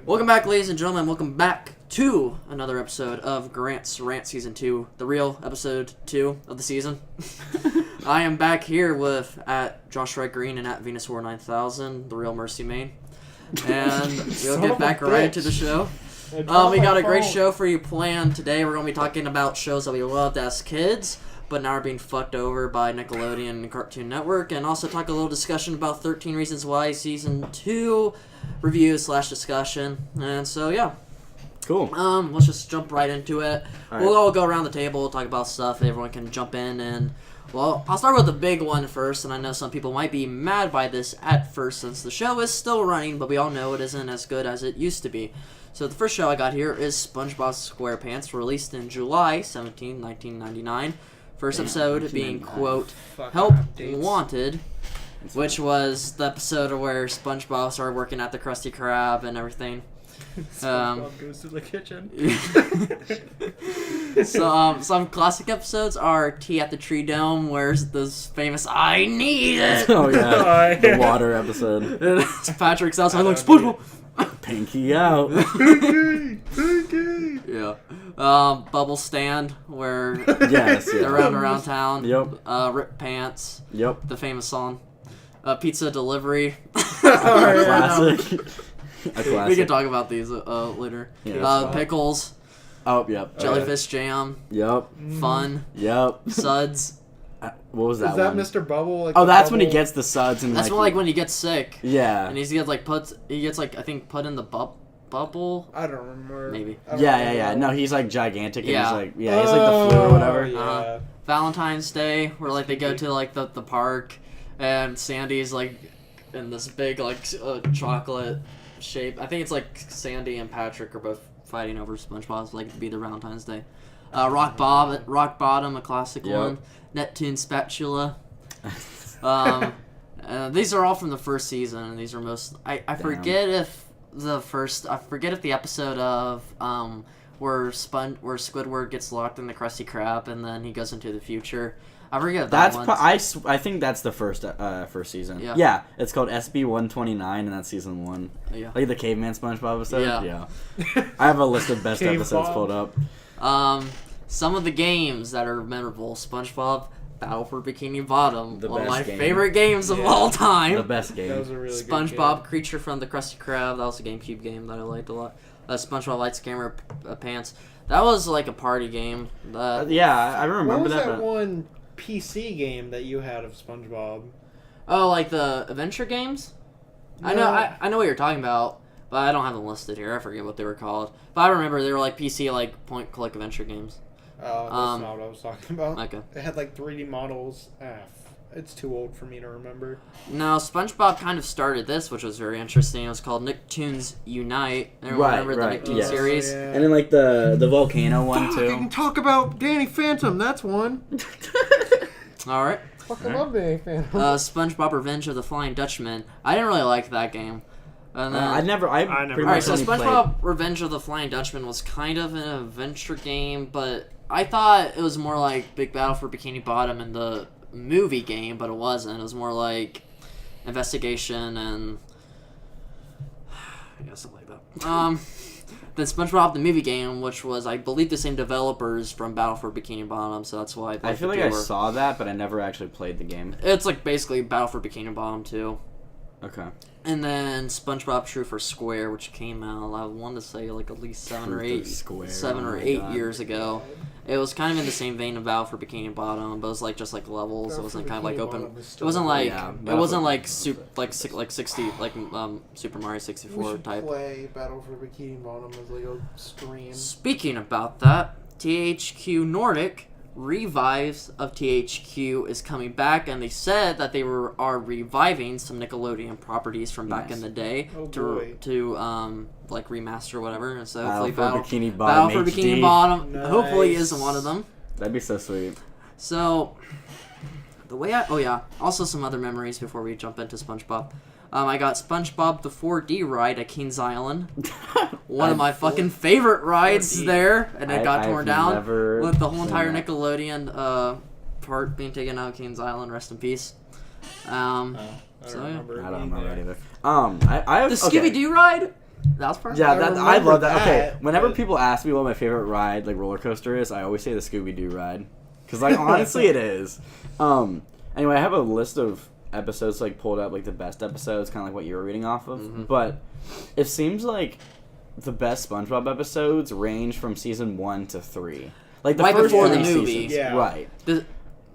Welcome back, ladies and gentlemen. Welcome back to another episode of RANTS Season 2, the real episode 2 of the season. I am back here with at Josh Red Green and at Venus War 9000, the real Mercy Main. And we'll get back right to the show. We got a great show for you planned today. We're going to be talking about shows that we loved as kids, but now are being fucked over by Nickelodeon and Cartoon Network, and also talk a little discussion about 13 Reasons Why Season 2 review / discussion. And so, yeah. Cool. Let's just jump right into it. All We'll all go around the table, talk about stuff, everyone can jump in, and, well, I'll start with the big one first, and I know some people might be mad by this at first since the show is still running, but we all know it isn't as good as it used to be. So the first show I got here is SpongeBob SquarePants, released in July 17, 1999. First episode being, quote, Help Wanted, which was the episode where SpongeBob started working at the Krusty Krab and everything. SpongeBob goes to the kitchen. So, some classic episodes are Tea at the Tree Dome, where's this famous I need it! Oh, yeah. The water episode. Patrick's outside like, SpongeBob! Pinky out. Pinky! Yeah. Bubble Stand, where they're running around town. Yep. Rip Pants. Yep. The famous song. Pizza Delivery. Classic. A classic. We can talk about these later. Yeah, Pickles. Oh, yep. Jellyfish Jam. Yep. Fun. Yep. Suds. What was that Is that one? Mr. Bubble? Like oh, that's bubble? when he gets the suds and That's when he gets sick. Yeah. And he gets I think put in the bubble. I don't remember. Maybe. Yeah. No, he's like gigantic. And Yeah. he's like the flu or whatever. Yeah. Valentine's Day, where like they go to like the park, and Sandy's like in this big chocolate shape. I think it's like Sandy and Patrick are both fighting over SpongeBob's like to be the Valentine's Day. Rock Bottom, a classic one. Neptune Spatula. These are all from the first season, and these are most. I forget if the episode of where Squidward gets locked in the Krusty Krab and then he goes into the future. I forget that one. I think that's the first season. Yeah. It's called SB 129, and that's season 1. Yeah. Like the Caveman SpongeBob episode. Yeah. I have a list of best episodes pulled up. Some of the games that are memorable: SpongeBob Battle for Bikini Bottom, one of my favorite games of all time. The best game. That was a really SpongeBob good game. Creature from the Krusty Krab, that was a GameCube game that I liked a lot. SpongeBob Lights Camera Pants, that was like a party game. I remember What was that. that one PC game that you had of SpongeBob? Oh, like the adventure games? No. I know what you're talking about, but I don't have them listed here. I forget what they were called. But I remember they were like PC, like point-click adventure games. Oh, that's not what I was talking about. Okay. It had like 3D models. It's too old for me to remember. No, SpongeBob kind of started this, which was very interesting. It was called Nicktoons Unite. Remember the Nicktoons series? Yeah. And then like the volcano one Fuck, too. I can talk about Danny Phantom. That's one. All right. Fucking love Danny Phantom. SpongeBob Revenge of the Flying Dutchman. I didn't really like that game. And then, I never. never- Pretty Alright, much so only SpongeBob Revenge of the Flying Dutchman was kind of an adventure game, but I thought it was more like Big Battle for Bikini Bottom in the movie game, but it wasn't. It was more like investigation and something like that. Then SpongeBob the movie game, which was, I believe, the same developers from Battle for Bikini Bottom, so that's why I feel like I saw that, but I never actually played the game. It's like basically Battle for Bikini Bottom too. Okay. And then SpongeBob True for Square, which came out, I want to say, like at least 7 or 8 years ago. It was kind of in the same vein of Battle for Bikini Bottom, but it was like just like levels. Battle it wasn't for kind of like Bikini open. Bottom was It wasn't like Battle it wasn't for- like Super Mario 64 We should type. play Battle for Bikini Bottom as like a stream. Speaking about that, THQ Nordic Revives of THQ is coming back, and they said that they are reviving some Nickelodeon properties from back in the day Oh, to boy. like remaster or whatever. And so Battle hopefully for Bikini Battle Bottom for HD. Bikini Bottom Nice. hopefully is one of them. That'd be so sweet. So the way also some other memories before we jump into SpongeBob. I got SpongeBob the 4D ride at Kings Island. One of my fucking favorite rides 4D. there, and it got I've torn down never with the whole entire seen that. Nickelodeon part being taken out of Kings Island. Rest in peace. I don't So, yeah. remember. I don't being remember there. that either. I The Scooby-Doo ride? That was part. Yeah, I I love that. remember Okay, that, whenever but- people ask me what my favorite ride, like roller coaster is, I always say the Scooby-Doo ride. Because, like, honestly, it is. Anyway, I have a list of episodes, like, pulled up, like, the best episodes, kind of like what you were reading off of. Mhm. But it seems like the best SpongeBob episodes range from season 1 to 3. Like, the Right first before the 3 movie. seasons. Yeah. Right.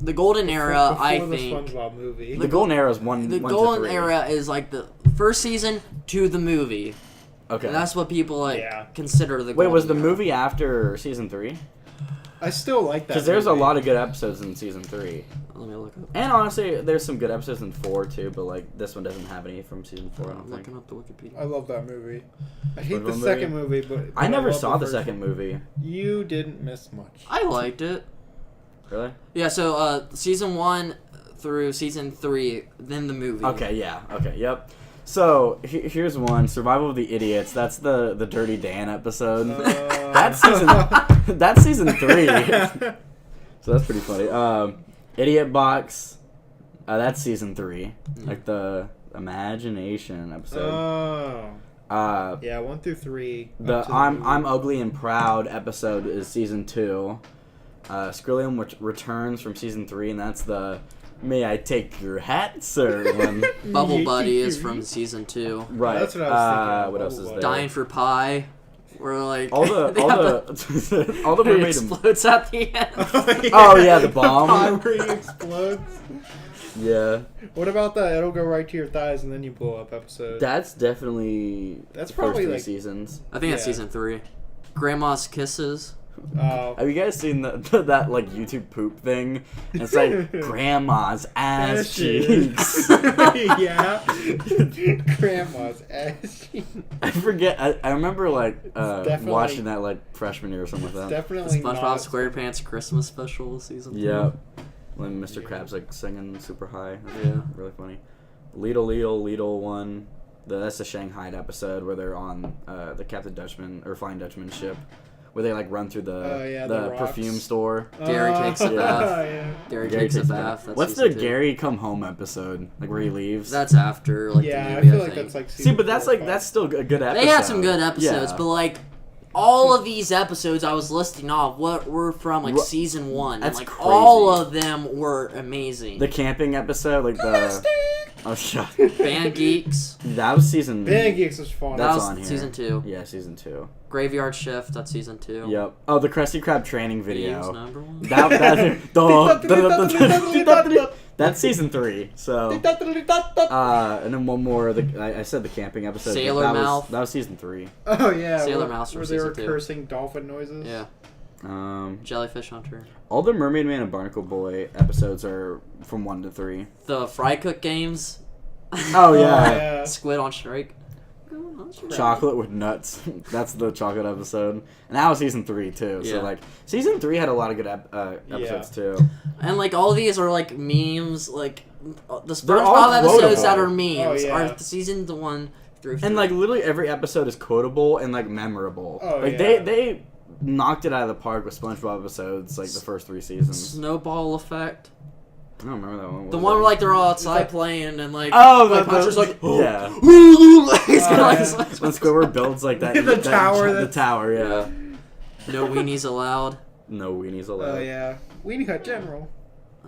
The golden era, Before I the think. SpongeBob movie. The golden era is 1 The to golden 3. era is like the first season to the movie. Okay. And that's what people like Yeah. consider the Wait, golden was the era. movie after season 3? I still like that. Because there's a movie. lot of good episodes in season 3. Let me look up. And honestly, there's some good episodes in 4 too, but like this one doesn't have any from season 4. I I'm don't think. looking up the Wikipedia. I love that movie. I hate the SpongeBob second movie, but I never love saw the first second one. movie. You didn't miss much. I liked it. Really? Yeah, so season 1 through season 3, then the movie. Okay. Yeah. Okay. Yep. So here's one: Survival of the Idiots. That's the Dirty Dan episode. That's season. That's season 3. So that's pretty funny. Idiot Box. That's season 3. Like the Imagination episode. Oh. Yeah, 1 through 3. The up to I'm Ugly and Proud episode is season 2. Skrillium, which returns from season 3, and that's the May I Take Your Hat, Sir one. Bubble Buddy is from season 2. Right. That's what I was thinking of, What else Bubble is Buddy. there? Dying for Pie. Where like All the they all have the all the it mermaid. explodes at the end. Oh yeah, the bomb. Pottery explodes. Yeah, What about that? It'll go right to your thighs and then you blow up episode. that's definitely That's the probably, first 3 like- seasons. I think that's Yeah. season 3. Grandma's Kisses. Oh. Have you guys seen that like YouTube poop thing? It's like grandma's ass cheeks. Yeah. Grandma's ass cheeks. I forget. I remember like definitely- watching that like freshman year or something like that. The Definitely SpongeBob not. SquarePants Christmas special season 3. Yeah. When Mr. Krabs like singing super high. Yeah. Really funny. Lidl one. That's the Shanghai episode where they're on the Captain Dutchman or Flying Dutchman ship, where they like run through the the rocks. perfume store. Gary takes a bath. Yeah. Gary takes a bath. That's What's the season 2. Gary come home episode? Like where he leaves. That's after like Yeah, the I movie. feel like think. that's like See, season but that's 4 or like 5. that's still a good episode. They had some good episodes, Yeah. but like all of these episodes I was listing off what were from like season 1, and That's like crazy. all of them were amazing. The camping episode, like the oh shut. Band Geeks. That was season. Band Geeks was fun. That That's was on here. season 2. Yeah, season 2. Graveyard Shift. That's season 2. Yep. Oh, the Krusty Krab training Eve's video. number 1. That's season 3. So, and then one more. I said the camping episode. Sailor that Mouth. that was season 3. Oh yeah, Sailor where, Mouse from where they were season 2. cursing dolphin noises. Yeah. Jellyfish Hunter. All the Mermaid Man and Barnacle Boy episodes are from 1 to 3. The Fry Cook games. Oh yeah. Squid on Strike. Chocolate with nuts. That's the chocolate episode, and that was season 3 too. Yeah. So like, season 3 had a lot of good episodes too. And like all these are like memes, like the They're all SpongeBob episodes that quotable. are memes Oh, yeah. are season 1 through 3. And like literally every episode is quotable and like memorable. Oh, like yeah. they knocked it out of the park with SpongeBob episodes like the first 3 seasons. Snowball Effect. I don't remember that one. What The was one that? where like they're all outside playing and like Oh, Puncher's like yeah. He's kinda like- When Squidward builds like that The tower the that's- tower, yeah. no weenies allowed. No weenies allowed. Oh yeah, Weenie Hut General.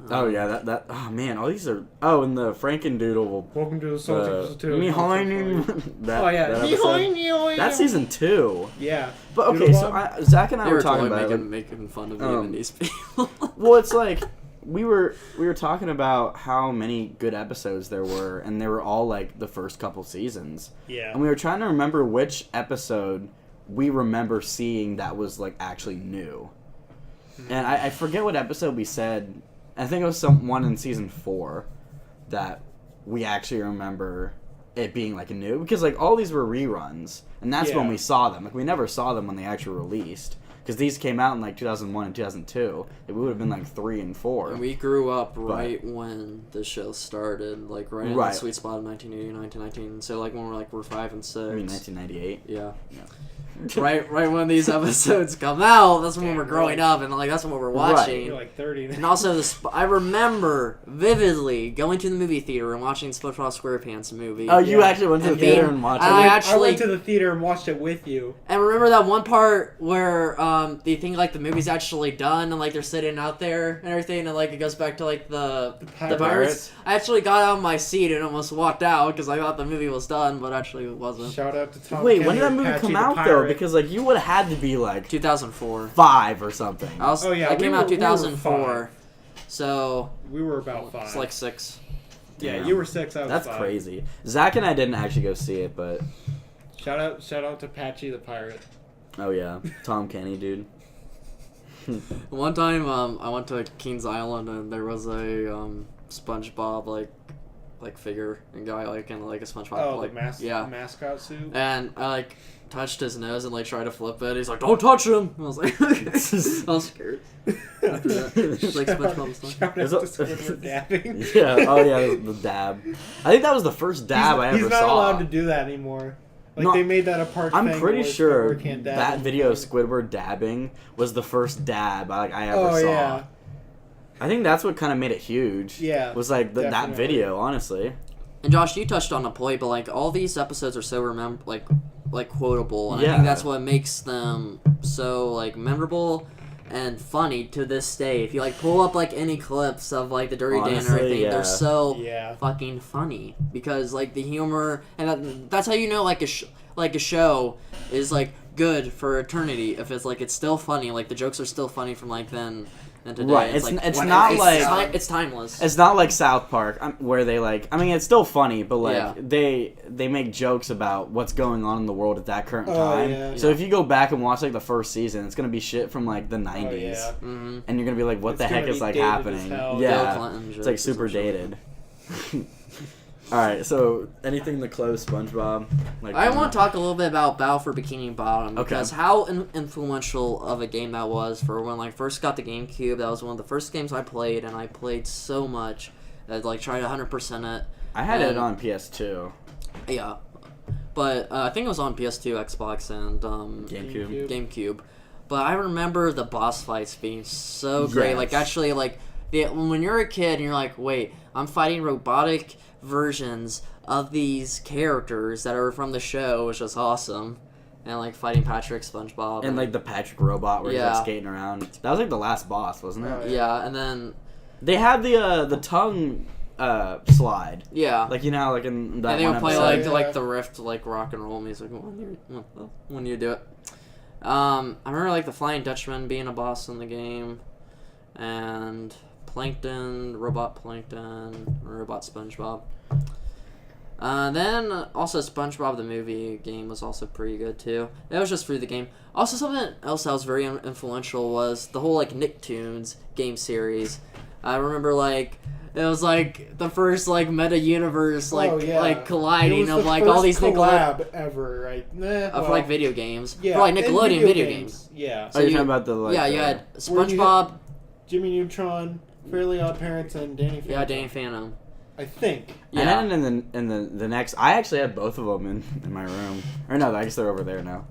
Oh yeah, that oh man, all these are and the Frankendoodle. Welcome to the Celtics too. That, Oh yeah, that episode. That's season 2. Yeah. But okay, Doodle so Bob? Zach and I They were were talking totally about it, making fun of me um, and these people. well, it's like we were talking about how many good episodes there were, and they were all like the first couple seasons. Yeah. And we were trying to remember which episode we remember seeing that was like actually new. And I forget what episode we said. I think it was one in season 4 that we actually remember it being like new, because like all these were reruns, and that's when Yeah. we saw them. Like we never saw them when they actually released, because these came out in like 2001 and 2002. It would have been like 3 and 4. And we grew up right when the show started, like right in the Right. sweet spot of 1989 to 19. So like when we're 5 and 6. I mean 1998. Yeah. right when these episodes come out. That's when Damn we're growing right. up, and like that's what we're Right. watching. You're like 30 now. And also, I remember vividly going to the movie theater and watching SpongeBob SquarePants movie. Oh, you Yeah. actually went to the And theater being- and watched I it? actually- I went to the theater and watched it with you. And remember that one part where they think like the movie's actually done and like they're sitting out there and everything, and like it goes back to like the pirates. I actually got out of my seat and almost walked out because I thought the movie was done, but actually it wasn't. Shout out to Tom. Wait, when Kenny did that and movie Patchy come the out though? Pirate. Because like you would have had to be like 2004. 5 or something. Oh, yeah, It came we out were 2004. So We were about 5. it's like 6. Yeah, Damn. you were 6. I was That's 5. crazy. Zach and I didn't actually go see it, but Shout out to Patchy the Pirate. oh yeah, Tom Kenny, dude. One time, I went to Kings Island and there was a SpongeBob like figure and guy like in like a SpongeBob Oh, like the mascot suit. and I like touched his nose and like tried to flip it. He's like, "Don't touch him!" I was like, I was scared. After that, it's like SpongeBob stuff. Shout out There's to a- Squidward dabbing. Yeah. Oh yeah, the dab. I think that was the first dab I ever He's not saw. allowed to do that anymore. Like No, they made that a part. I'm thing pretty where sure Squidward can't dab that in video of the Squidward dabbing was the first dab I ever Oh saw. yeah. I think that's what kind of made it huge. Yeah, Was like that definitely. video, honestly. And Josh, you touched on a point, but like all these episodes are so like quotable, and I Yeah. think that's what makes them so like memorable and funny to this day. If you like pull up like any clips of like the Dirty Dan and Honestly, everything, yeah. they're so Yeah. fucking funny because like the humor and that's how you know like a show is like good for eternity if it's like it's still funny, like the jokes are still funny from like then and today. Right, it's like, not like- it's timeless. It's not like South Park, where they like. I mean, it's still funny, but like Yeah. they make jokes about what's going on in the world at that current Oh, time. yeah. So Yeah. if you go back and watch like the first season, it's gonna be shit from like the '90s, Oh, yeah. Mm-hmm. and you're gonna be like, "What It's the heck gonna is be like dated as happening?" hell. Bill Yeah, Clinton it's like jokes super or something. dated. All right, so anything to close SpongeBob? Like I want to talk a little bit about Battle for Bikini Bottom Okay. because how influential of a game that was for when I first got the GameCube. That was one of the first games I played, and I played so much that like tried 100% it. I had it and- on PS2, Yeah, but I think it was on PS2, Xbox, and GameCube. GameCube. But I remember the boss fights being so great. Yes. Like actually, like when you're a kid and you're like, wait, I'm fighting robotic versions of these characters that are from the show, which was awesome. And like fighting Patrick, SpongeBob, And like the Patrick robot where he's Yeah. like skating around. That was like the last boss, wasn't it? Oh, yeah, and then They had the tongue slide. yeah, Like you know how, like in that and they one would play episode. Yeah. like the riff like rock and roll music when you do it. I remember like the Flying Dutchman being a boss in the game, and Plankton, Robot SpongeBob. Then also SpongeBob the movie game was also pretty good too. That was just through the game. Also something else that was very influential was the whole like Nicktoons game series. I remember like it was like the first like meta universe like Oh, yeah. like It colliding was of the like all first these collab ever, right? for like video games. Yeah, For like and Nickelodeon video games. Yeah. Oh, you're you- talking about the like. Yeah, you the- had Where you SpongeBob. Jimmy Neutron, Fairly Odd Parents, and Danny Phantom. Yeah, Danny Phantom. I think. Yeah. And then in the next, I actually had both of them in my room. Or no, I guess they're over there now.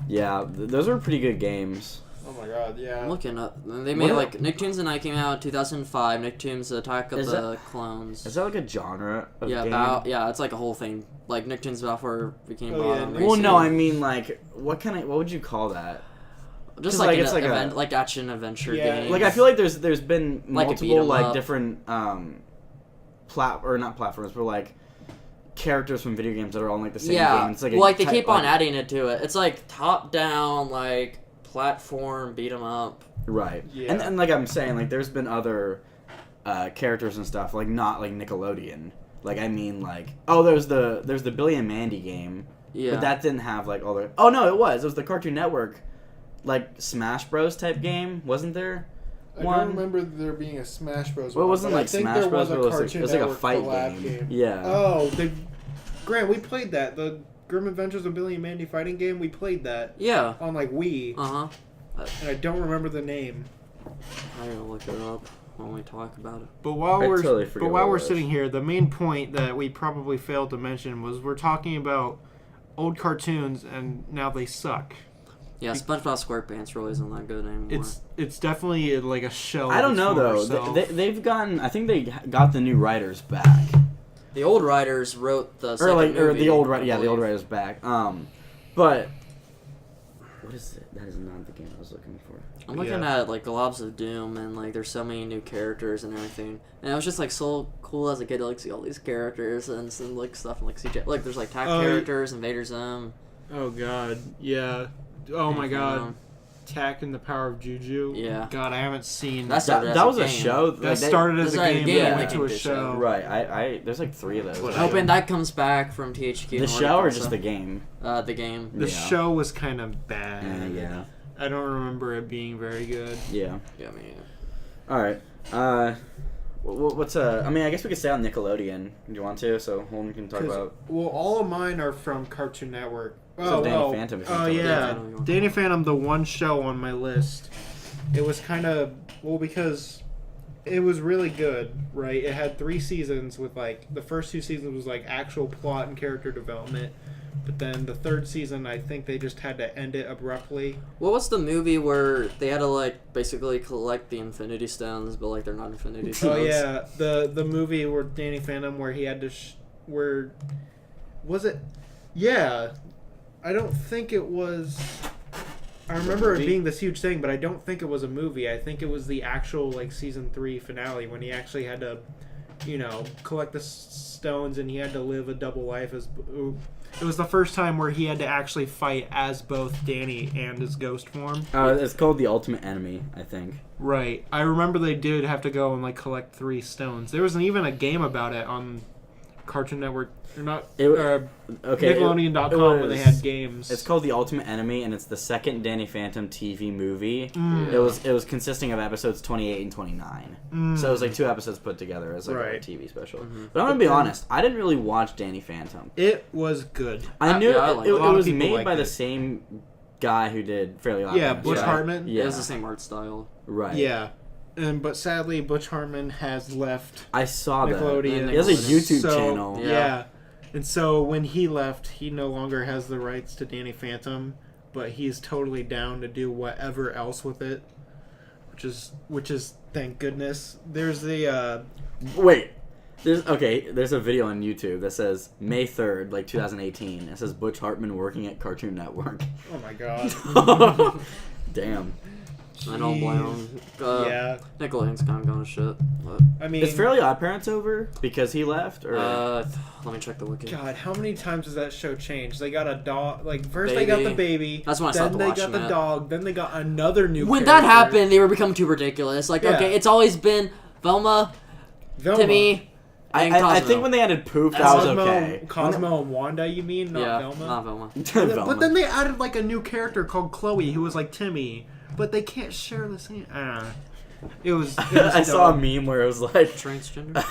Yeah, those were pretty good games. Oh my god, yeah. I'm looking up. They made What- like Nicktoons and I came out in 2005. Nicktoons Attack of Is the Clones. Is that like a genre of Yeah, game? yeah, it's like a whole thing. Like Nicktoons Battle for Bikini Oh, yeah, Bottom. Nick- Well, no, I Racing. mean like what would you call that? Just 'cause, like, like, an it's like a- event, like action adventure Yeah. game. Like I feel like there's been Like a beat 'em multiple like up. different or not platforms, but like characters from video games that are all in like the same yeah, game. It's like well, like they type- keep on adding it to it. It's like top down, like platform beat 'em up. Right. Yeah. And like I'm saying, like there's been other characters and stuff, like not like Nickelodeon. Like I mean like there's the Billy and Mandy game. Yeah, But that didn't have like all the Oh no, it was the Cartoon Network like Smash Bros type game, wasn't there? I don't remember there being a Smash Bros. Well, it one, wasn't but I like think Smash there Bros, was a but it was like- Cartoon it was like a Network fight collab game. Yeah. Oh, Grant, we played that. The Grim Adventures of Billy and Mandy fighting game. We played that yeah. on like Wii, Uh huh. and I don't remember the name. I gotta look it up when we talk about it. But while I we're totally forget what it was. sitting here, the main point that we probably failed to mention was we're talking about old cartoons, and now they suck. Yeah, SpongeBob SquarePants really isn't that good anymore. It's definitely like a shell. I don't know though. They've gotten. I think they got the new writers back. The old writers wrote the second movie, the old writers back. But what is it? That is not the game I was looking for. I'm looking at like Globs of Doom, and like there's so many new characters and everything, and it was just like so cool as a kid to like see all these characters and some like stuff and like CJ. Like there's like characters, Invader Zim. Oh god, yeah. Oh my god. Tak and the Power of Juju. Yeah. God, I haven't seen that was a show. That started as a game. Yeah, went to a show. Right. I there's like 3 of those. Hoping that comes back from THQ. The show or just the game? The game. The show was kind of bad. Yeah. I don't remember it being very good. Yeah. Yeah, I mean. All right. What's I mean, I guess we could stay on Nickelodeon. Do you want to? So Holden can talk about. Well, all of mine are from Cartoon Network. So Danny Phantom. Oh yeah, Danny Phantom, the one show on my list. It was kind of because it was really good, right? It had 3 seasons with like the first 2 seasons was like actual plot and character development, but then the 3rd season I think they just had to end it abruptly. What was the movie where they had to like basically collect the Infinity Stones, but like they're not Infinity Stones? Oh yeah, the movie where Danny Phantom where he had to where was it? Yeah. I don't think it was. I remember it being this huge thing, but I don't think it was a movie. I think it was the actual like season 3 finale when he actually had to, collect the stones and he had to live a double life as. It was the first time where he had to actually fight as both Danny and his ghost form. It's called The Ultimate Enemy, I think. Right. I remember they did have to go and like collect 3 stones. There wasn't even a game about it on Cartoon Network. Or not. Nickelodeon.com where they had games. It's called The Ultimate Enemy, and it's the second Danny Phantom TV movie. Mm. It was consisting of episodes 28 and 29. So it was like 2 episodes put together as like a TV special. Mm-hmm. But I'm gonna be honest, I didn't really watch Danny Phantom. It was good. I knew it was made by the same guy who did Fairly Odd Parents. Butch Hartman. Yeah, it was the same art style. Right. Yeah. But sadly, Butch Hartman has left. I saw Nickelodeon. that. He has a YouTube channel. Yeah. And so when he left, he no longer has the rights to Danny Phantom, but he's totally down to do whatever else with it, which is thank goodness. There's the there's a video on YouTube that says May 3rd, like 2018. It says Butch Hartman working at Cartoon Network. Oh my god. Damn. I don't blame him. Yeah. Nickelodeon's kind of going to shit. But. I mean, is Fairly Odd Parents over because he left? Or let me check the wiki. God, how many times has that show changed? They got a dog. Like first they got the baby. That's when I stopped watching. Then they got the dog. Then they got another new. When character. that happened, they were becoming too ridiculous. Like okay, it's always been Velma. Timmy. I think when they added Poof, that was okay. Cosmo and Wanda, you mean? Not Velma? Not Velma. Velma. But then they added like a new character called Chloe who was like Timmy. But they can't share the same. It was I saw a meme where it was like transgender.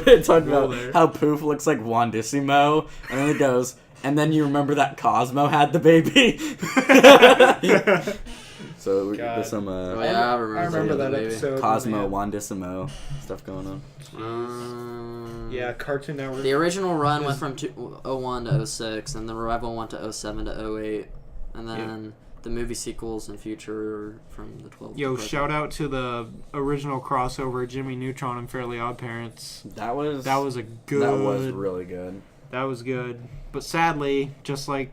It talked about how Poof looks like Wandissimo, and then it goes, and then you remember that Cosmo had the baby. So there's some I remember that episode. Cosmo, Wandissimo stuff going on. Yeah, Cartoon Network. The original run went from 01 to 06, and the revival went to 07 to 08, and then the movie sequels and future from the 12. Yo, shout out to the original crossover Jimmy Neutron and Fairly Odd Parents. That was really good. That was good. But sadly, just like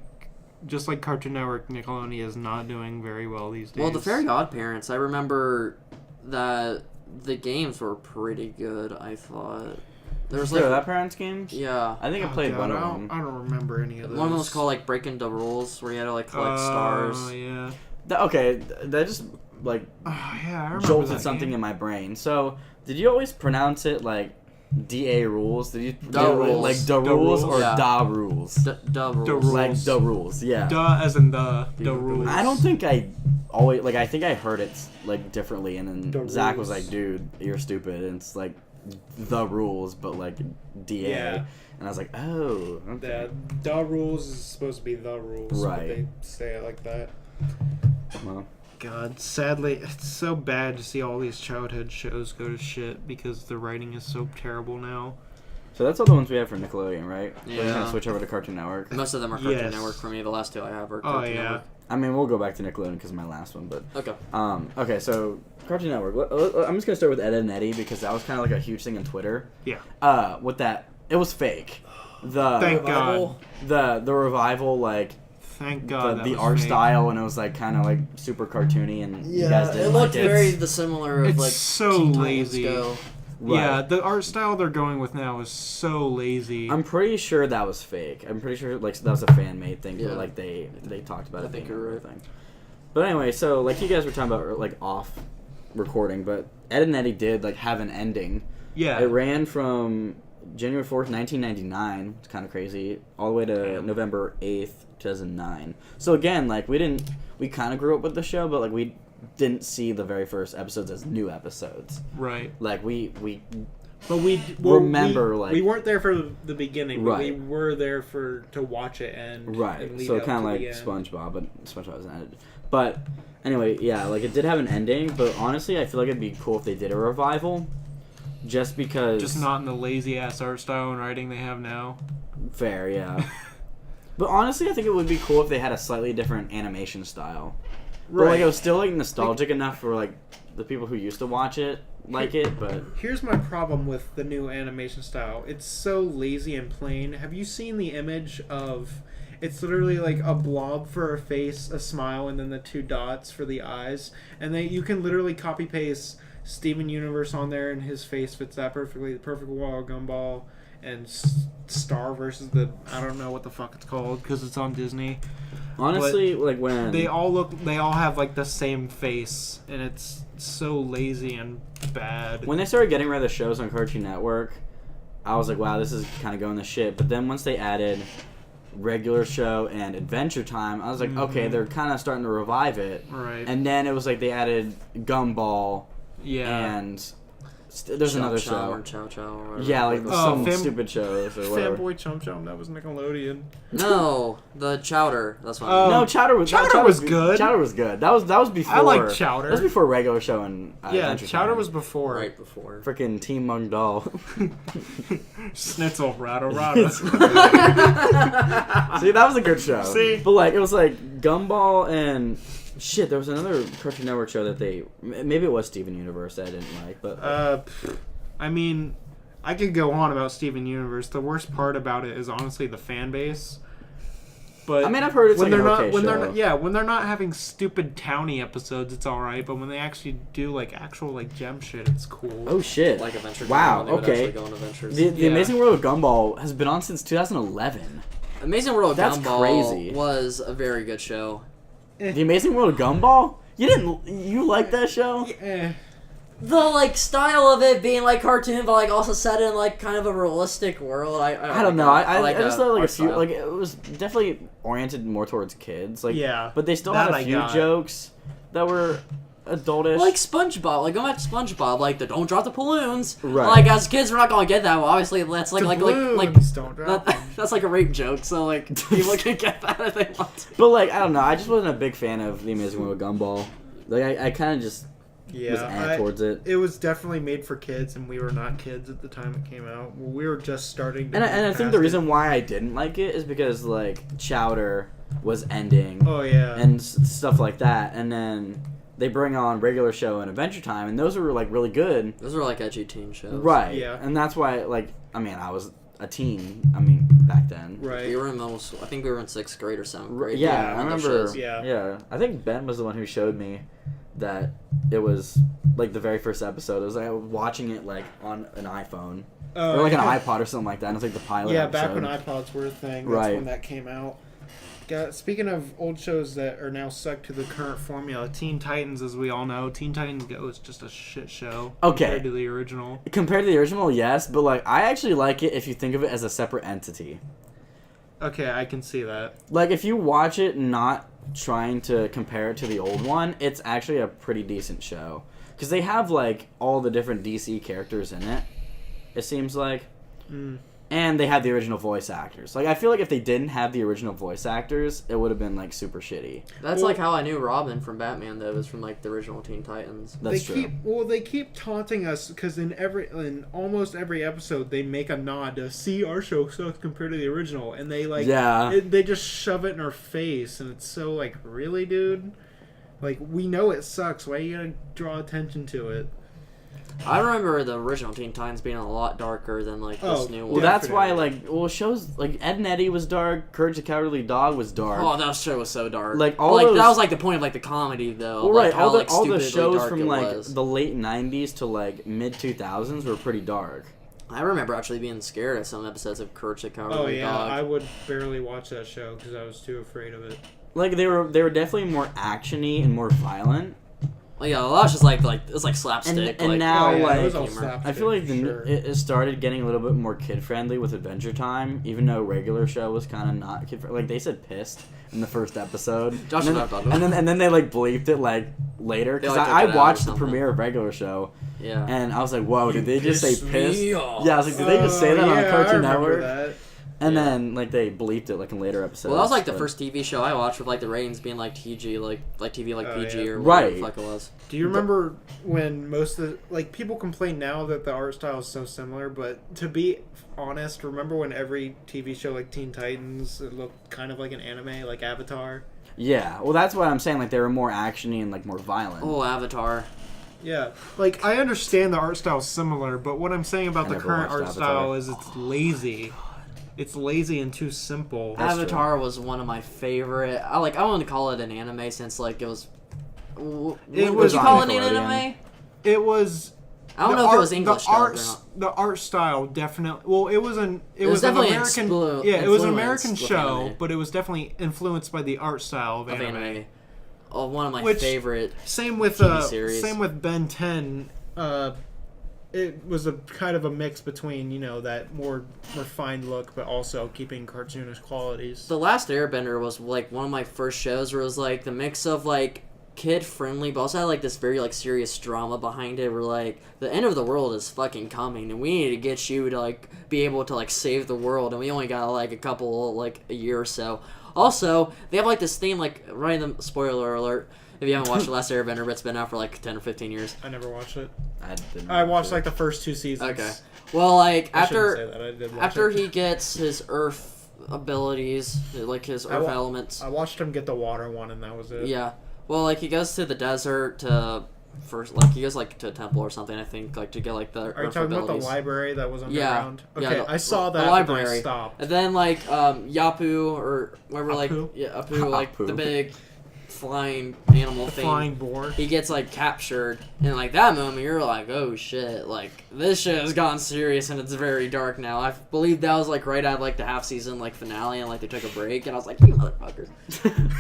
Cartoon Network, Nickelodeon is not doing very well these days. Well, the Fairly Odd Parents, I remember that the games were pretty good, I thought. There was like that Parents games? Yeah. I think I played one of them. I don't remember any of those. One of them was called like Breaking the Rules, where you had to like collect stars. Oh yeah. That just like I remember jolted something in my brain. So did you always pronounce it like DA rules? Did you da rules. Like da rules or da rules? Da rules. Like da rules, yeah. Da as in the rules. I don't think I always I think I heard it like differently, and then Zach was like, "Dude, you're stupid." And it's like the rules, but like DA. Yeah. And I was like, "Oh, okay." Da rules is supposed to be the rules. Right. But they say it like that. Well. God, sadly, it's so bad to see all these childhood shows go to shit because the writing is so terrible now. So that's all the ones we have for Nickelodeon, right? Yeah. We're gonna switch over to Cartoon Network. Most of them are Cartoon Yes. Network for me. The last two I have are Cartoon Network. I mean, we'll go back to Nickelodeon because of my last one, but Okay. okay. So Cartoon Network. I'm just gonna start with Ed and Eddie because that was kind of like a huge thing on Twitter. Yeah. With that, it was fake. Thank God. The revival, like Thank God. the art style, and it was like kind of like super cartoony, and you guys didn't it looked like very the similar of it's like so Teen lazy. Titans Go. Right. Yeah, the art style they're going with now is so lazy. I'm pretty sure that was fake. I'm pretty sure like that was a fan made thing. Yeah. But, like they talked about I it think being a you're real right. thing. But anyway, so like you guys were talking about like off recording, but Ed and Eddie did like have an ending. Yeah. It ran from January 4th, 1999. It's kind of crazy, all the way to Damn. November 8th, 2009. So again, like we kind of grew up with the show, but like we didn't see the very first episodes as new episodes. Right. Like we But we remember, like- we weren't there for the beginning, but we Right. were there to watch it end. right. And lead So up kind of to like the end. SpongeBob, but SpongeBob wasn't edited. But anyway, yeah, like it did have an ending, but honestly, I feel like it'd be cool if they did a revival, just because. Just not in the lazy ass art style and writing they have now. Fair, yeah. But honestly, I think it would be cool if they had a slightly different animation style. But like it was still like nostalgic enough for like the people who used to watch it like it, but Here's my problem with the new animation style. It's so lazy and plain. Have you seen the image of? It's literally like a blob for a face, a smile, and then the two dots for the eyes. And you can literally copy paste Steven Universe on there, and his face fits that perfectly. The Perfect World, Gumball, and Star versus the I don't know what the fuck it's called because it's on Disney. honestly, like when They all have like the same face, and it's so lazy and bad. when they started getting rid of the shows on Cartoon Network, I was like, wow, this is kind of going to shit. But then once they added regular show and Adventure Time, I was like, okay, they're kind of starting to revive it. Right. And then it was like they added Gumball Yeah. and there's another show. Or Chow Chow or whatever. Yeah, like some Fam- stupid shows or whatever. Fanboy Chum Chum, that was Nickelodeon. No, the Chowder. That's what. Oh. No, Chowder was Chowder was good. Chowder was good. That was before. I like Chowder. That was before regular show and Yeah, Adventure Chowder Time. was before. right before. Freaking Team Mung Doll. Schnitzel, Rada Rada. See, that was a good show. See? But like it was like Gumball and shit. There was another Cartoon Network show that maybe it was Steven Universe that I didn't like, but I mean, I could go on about Steven Universe. The worst part about it is honestly the fan base. But I mean, I've heard it's when like they're an not okay when show. they're not, when they're not having stupid towny episodes, it's all right. But when they actually do like actual like gem shit, it's cool. Oh shit! Like Adventure Time. Wow. when they would Okay. actually go on adventures. The Yeah. Amazing World of Gumball has been on since 2011. Amazing World of That's Gumball crazy. was a very good show. The Amazing World of Gumball? You like that show? Eh. The like style of it being like cartoon, but like also set in like kind of a realistic world. I don't know. I like just the thought like a art few style. like it was definitely oriented more towards kids. Like Yeah, but they still that had a I few got. jokes that were adultish. Like SpongeBob, like go back to SpongeBob, like the don't drop the balloons. Right. Like as kids, we're not gonna get that. Well, obviously that's like Doubloons, don't drop that, them. that's like a rape joke. So like people can get that if they want to. But like I don't know. I just wasn't a big fan of The Amazing World of Gumball. Like I kind of just was Yeah, towards it. it was definitely made for kids, and we were not kids at the time it came out. We were just starting. To And I move think past the it. reason why I didn't like it is because like Chowder was ending. Oh yeah. And stuff like that, and then they bring on regular show and Adventure Time, and those were like really good, Those were like edgy teen shows. right? Yeah. And that's why, like, I mean, I was a teen. I mean, back then, Right. We were in almost. I think we were in 6th grade or 7th grade. Yeah, I when those remember. shows- Yeah. I think Ben was the one who showed me that it was like the very first episode. It was like I was watching it like on an iPhone or like an iPod or something like that. And it's like the pilot. Yeah, episode. back when iPods were a thing. That's Right. when that came out. Speaking of old shows that are now stuck to the current formula, Teen Titans, as we all know, Teen Titans Go is just a shit show Okay. compared to the original. Compared to the original, yes, but like I actually like it if you think of it as a separate entity. Okay, I can see that. Like if you watch it not trying to compare it to the old one, it's actually a pretty decent show because they have like all the different DC characters in it. It seems like, Mm. And they had the original voice actors. Like, I feel like if they didn't have the original voice actors, it would have been, like, super shitty. That's like how I knew Robin from Batman, though. It was from, like, the original Teen Titans. That's true. They keep taunting us because in almost every episode they make a nod to see our show sucks compared to the original, and they they just shove it in our face, and it's so like, really, dude? Like, we know it sucks. Why are you gonna draw attention to it? I remember the original Teen Titans being a lot darker than like this new one. Well, that's why shows like Ed and Eddie was dark, Courage the Cowardly Dog was dark. Oh, that show was so dark. Like that was like the point of like the comedy though. Well, like, right, all the shows dark from like was. the late '90s to like mid 2000s were pretty dark. I remember actually being scared at some episodes of Courage the Cowardly Dog. Oh yeah, I would barely watch that show because I was too afraid of it. Like they were definitely more actiony and more violent. Well, yeah, a lot just like it's like slapstick. And like, now it was all like slapstick, I feel like sure. it started getting a little bit more kid friendly with Adventure Time, even though regular show was kind of not kid friendly. Like they said pissed in the first episode, Josh and then they like bleeped it like later because I watched the premiere of regular show. Yeah. And I was like, whoa, did they just say pissed? Me Yeah, off. I was like, did they just say that on Cartoon Network? That. And then like they bleeped it like in later episodes. Well, that was like the first TV show I watched with like the ratings being like TG, like TV like PG yeah. or whatever Right. the fuck it was. Do you remember when most of the, people complain now that the art style is so similar, but to be honest, remember when every TV show like Teen Titans it looked kind of like an anime, like Avatar? Yeah, well that's what I'm saying. Like they were more actiony and like more violent. Oh, Avatar. Yeah, like I understand the art style is similar, but what I'm saying about the never current watched art Avatar. style is it's lazy. It's lazy and too simple. That's Avatar was one of my favorite. I wouldn't call it an anime since like it was. Would you call it an anime? It was. I don't know if it was English dubbed or not. The art style definitely. Well, it was an definitely an American. it it was an American with show, anime. but it was definitely influenced by the art style of anime. Oh, one of my favorite. Same with TV series. Same with Ben 10. It was a kind of a mix between that more refined look, but also keeping cartoonish qualities. The Last Airbender was like one of my first shows where it was like the mix of like kid friendly, but also had like this very like serious drama behind it. Where like the end of the world is fucking coming, and we need to get you to like be able to like save the world, and we only got like a year or so. Also, they have like this theme like right in the spoiler alert. If you haven't watched The Last Airbender, it's been out for like 10 or 15 years. I never watched it. I watched like the first 2 seasons. Okay. Well, like I shouldn't say that. I did watch after it. he gets his Earth abilities, like his Earth elements. I watched him get the water one, and that was it. Yeah. Well, like he goes to the desert to first, like he goes like to a temple or something. I think like to get like the Are you Earth talking abilities. about the library that was underground? Yeah. Okay, Yeah, I saw that. The library. But I stopped. And then like Yapu or whatever, Apu, like Apu. the big flying animal thing. Flying boar. He gets like captured, and like that moment you're like, oh shit, like this shit has gone serious and it's very dark now. I believe that was like right at like the half season like finale, and like they took a break, and I was like, you motherfuckers.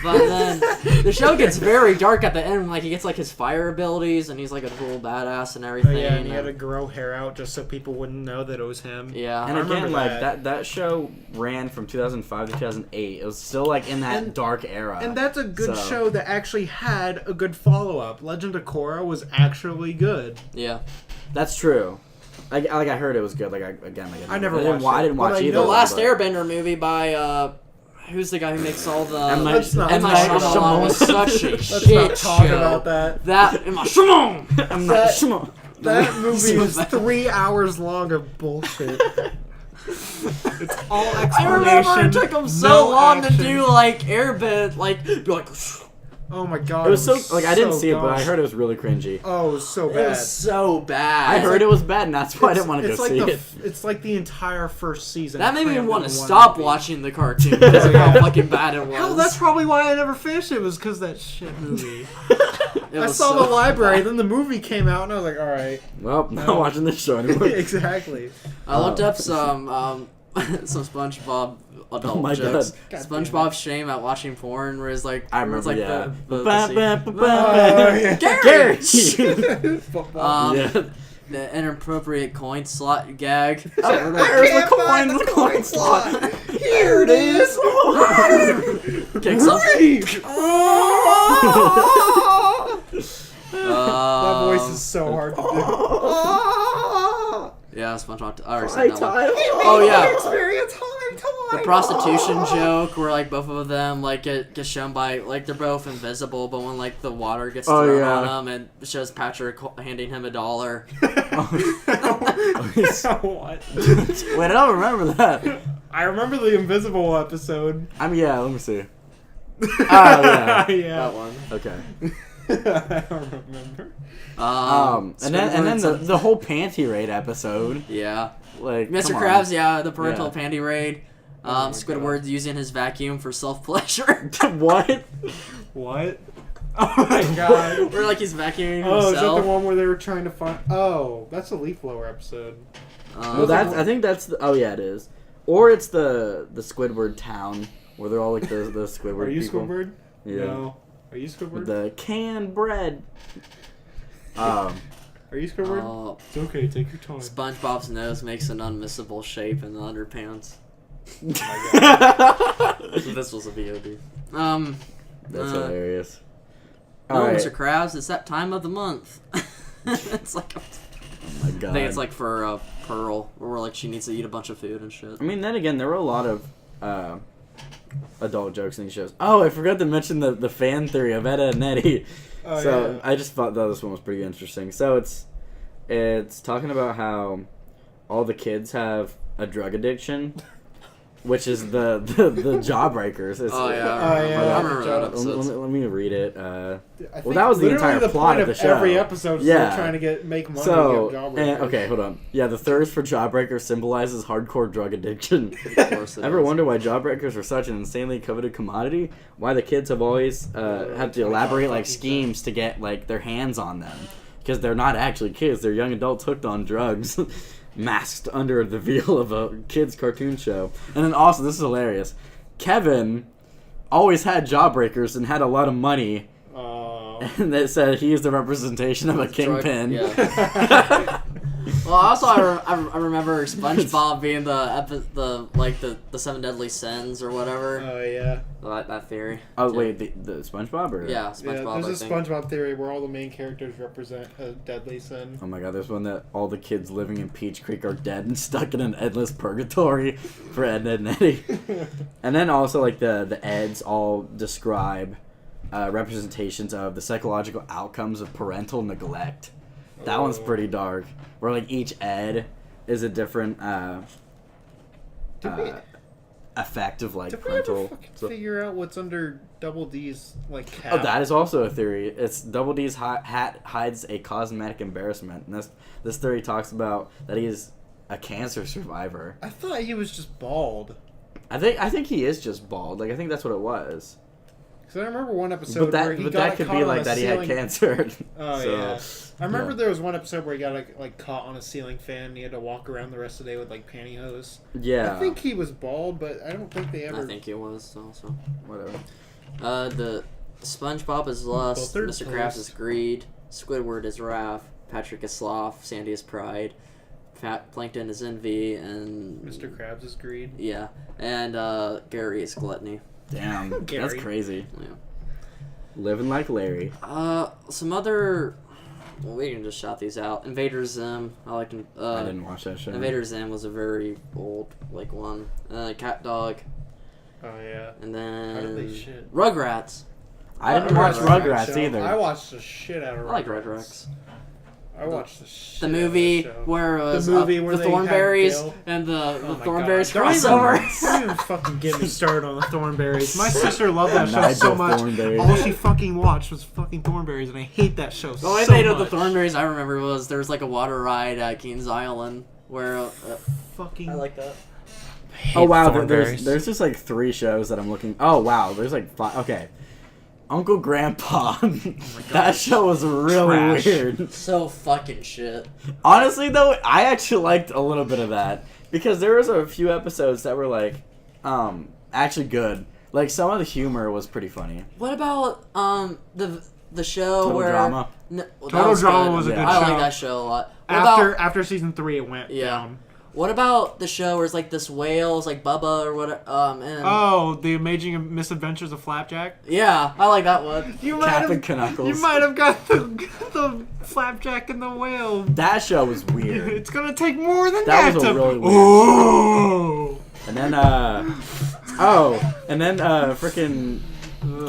But then the show gets very dark at the end. Like he gets like his fire abilities, and he's like a cool badass and Oh, everything. yeah, and he had to grow hair out just so people wouldn't know that it was him. Yeah. And I again, remember like that show ran from 2005 to 2008. It was still like in that dark era. And that's a good show that actually had a good follow-up. Legend of Korra was actually good. Yeah. That's true. I heard it was good. Like I didn't watch either. The Last but- Airbender movie by who's the guy who makes all the M. Night Let's not Shyamalan was such a Let's shit not talk show. about that. That M. Night Shyamalan. I'm not sure. That movie So is bad. 3 hours long of bullshit. It's all I explanation. remember it took him so no long action. to do like Airbend, like be like. Oh my god. It was so like I didn't so see it, but dumb. I heard it was really cringy. Oh, it was so It bad. was so bad. I heard it was bad, and that's why I didn't want to go It's like see it. It's like the entire first season. That made me crammed want to into one stop movie. watching the cartoon because of how fucking bad it was. Hell, that's probably why I never finished it. Was because that shit movie. It I was saw so the library, bad. then the movie came out, and I was like, all right. Well, not watching this show anymore. Exactly. I looked up some some SpongeBob adult Oh my jokes. God. SpongeBob's shame at watching porn, where it's like, I where it's remember, like yeah. the Gary! Football. Yeah. The inappropriate coin slot gag. There's the coin slot. Here it is. Kicks up. That voice is so hard to do. Yeah, Yeah, SpongeBob. I already High said that one. tide. Oh, yeah. Experience high tide. The prostitution joke where like both of them like get shown by like they're both invisible, but when like the water gets thrown on them and it shows Patrick handing him $1. What? Wait, I don't remember that. I remember the invisible episode. I mean, yeah. Let me see. Oh yeah. Yeah. That one. Okay. I don't remember. And then the whole panty raid episode. Yeah. Like Mr. come Krabs, on. yeah, the parental Yeah. panty raid. my Squidward's using his vacuum for self-pleasure. What? What? Oh my god. Where like he's vacuuming Oh, is that himself. the one where they were trying to find? Oh, that's the leaf blower episode. Well, I think that's. Oh yeah, it is. Or it's the Squidward town where they're all like the Squidward. Are you people. Squidward? Yeah. No. Are you Squidward? With the canned bread. Are you Squidward? Oh, It's okay. Take your time. SpongeBob's nose makes an unmissable shape in the underpants. This was a VOD. That's hilarious. No, All right. Mr. Krabs, it's that time of the month. It's like Oh my god. I think it's like for Pearl, where like she needs to eat a bunch of food and shit. I mean, then again, there were a lot of adult jokes in these shows. Oh, I forgot to mention the fan theory of Edda and Eddie. Oh, So yeah. I just thought this one was pretty interesting. So it's talking about how all the kids have a drug addiction, which is the jawbreakers. It's, Oh yeah, Oh, yeah. I remember that Let episode. me read it. I think that was the literally entire plot point of the show. Every episode is Yeah. they're trying to make money. So, to get Jawbreakers. okay, hold on. Yeah, the thirst for Jawbreaker symbolizes hardcore drug addiction. Of course it Ever is. wonder why Jawbreakers are such an insanely coveted commodity? Why the kids have always had to elaborate like schemes to get like their hands on them? Because they're not actually kids; they're young adults hooked on drugs, masked under the veil of a kids' cartoon show. And then also, this is hilarious. Kevin always had Jawbreakers and had a lot of money. And they said he is the representation of a kingpin. Yeah. Well, also I remember SpongeBob being the Seven Deadly Sins or whatever. Oh yeah. That theory. Oh too. wait, the SpongeBob or Yeah, SpongeBob. Yeah, there's I a think. SpongeBob theory where all the main characters represent a deadly sin. Oh my god, there's one that all the kids living in Peach Creek are dead and stuck in an endless purgatory for Ed, Ed, and Eddie. And then also like the Eds all describe representations of the psychological outcomes of parental neglect. That one's pretty dark. Where like each Ed is a different effect of like Did we ever parental. fucking figure out what's under Double D's like cap? Oh, that is also a theory. It's Double D's hat hides a cosmetic embarrassment. And this theory talks about that he is a cancer survivor. I thought he was just bald. I think he is just bald. Like I think that's what it was. Because I remember one episode But where he that got could caught be on like a that he ceiling. had cancer. Oh So, yeah. I remember yeah. there was one episode where he got like caught on a ceiling fan and he had to walk around the rest of the day with like pantyhose. Yeah. I think he was bald, but I don't think they ever. I think it was also. Whatever. The SpongeBob is lust, Well, third Mr. Krabs post. is greed, Squidward is wrath, Patrick is sloth, Sandy is pride, Plankton is envy, and Mr. Krabs is greed. Yeah, and Gary is gluttony. Damn. That's Gary. crazy. Yeah. Living like Larry. Some other. Well, we can just shout these out. Invader Zim. I like. I didn't watch that show. Invader Zim was a very old one. Cat Dog, Oh yeah. and How did they then shit? Rugrats. I didn't Rugrats watch was a good Rugrats show. either. I watched the shit out of I Rugrats. like Rugrats. I watched the shit. The out of movie that show. where it was The movie where the they had Thornberries Bill. and the Oh my Thornberries God. Don't crossover. Don't even fucking get me started on the Thornberries. My sister loved that show Nigel so much. Thornberry. All she fucking watched was fucking Thornberries, and I hate that show The only so thing of much. the Thornberries I remember was there was like a water ride at Keen's Island where. Fucking. I like that. Oh wow, Thornberries. there's just like 3 shows that I'm looking. Oh wow, there's like 5. Okay, Uncle Grandpa. That show was really Trash. weird. So fucking shit. Honestly though, I actually liked a little bit of that because there was a few episodes that were like, actually good. Like some of the humor was pretty funny. What about the show Total where Drama. No, that Total Drama good. was a good I show. like that show a lot. What After about, after season 3, it went Yeah. down. What about the show where it's like this whale, it's like Bubba or whatever? Oh, The Amazing Misadventures of Flapjack. Yeah, I like that one. Captain Knuckles. You might have got the Flapjack and the whale. That show was weird. It's gonna take more than That that. was a to... really weird Oh. And then, freaking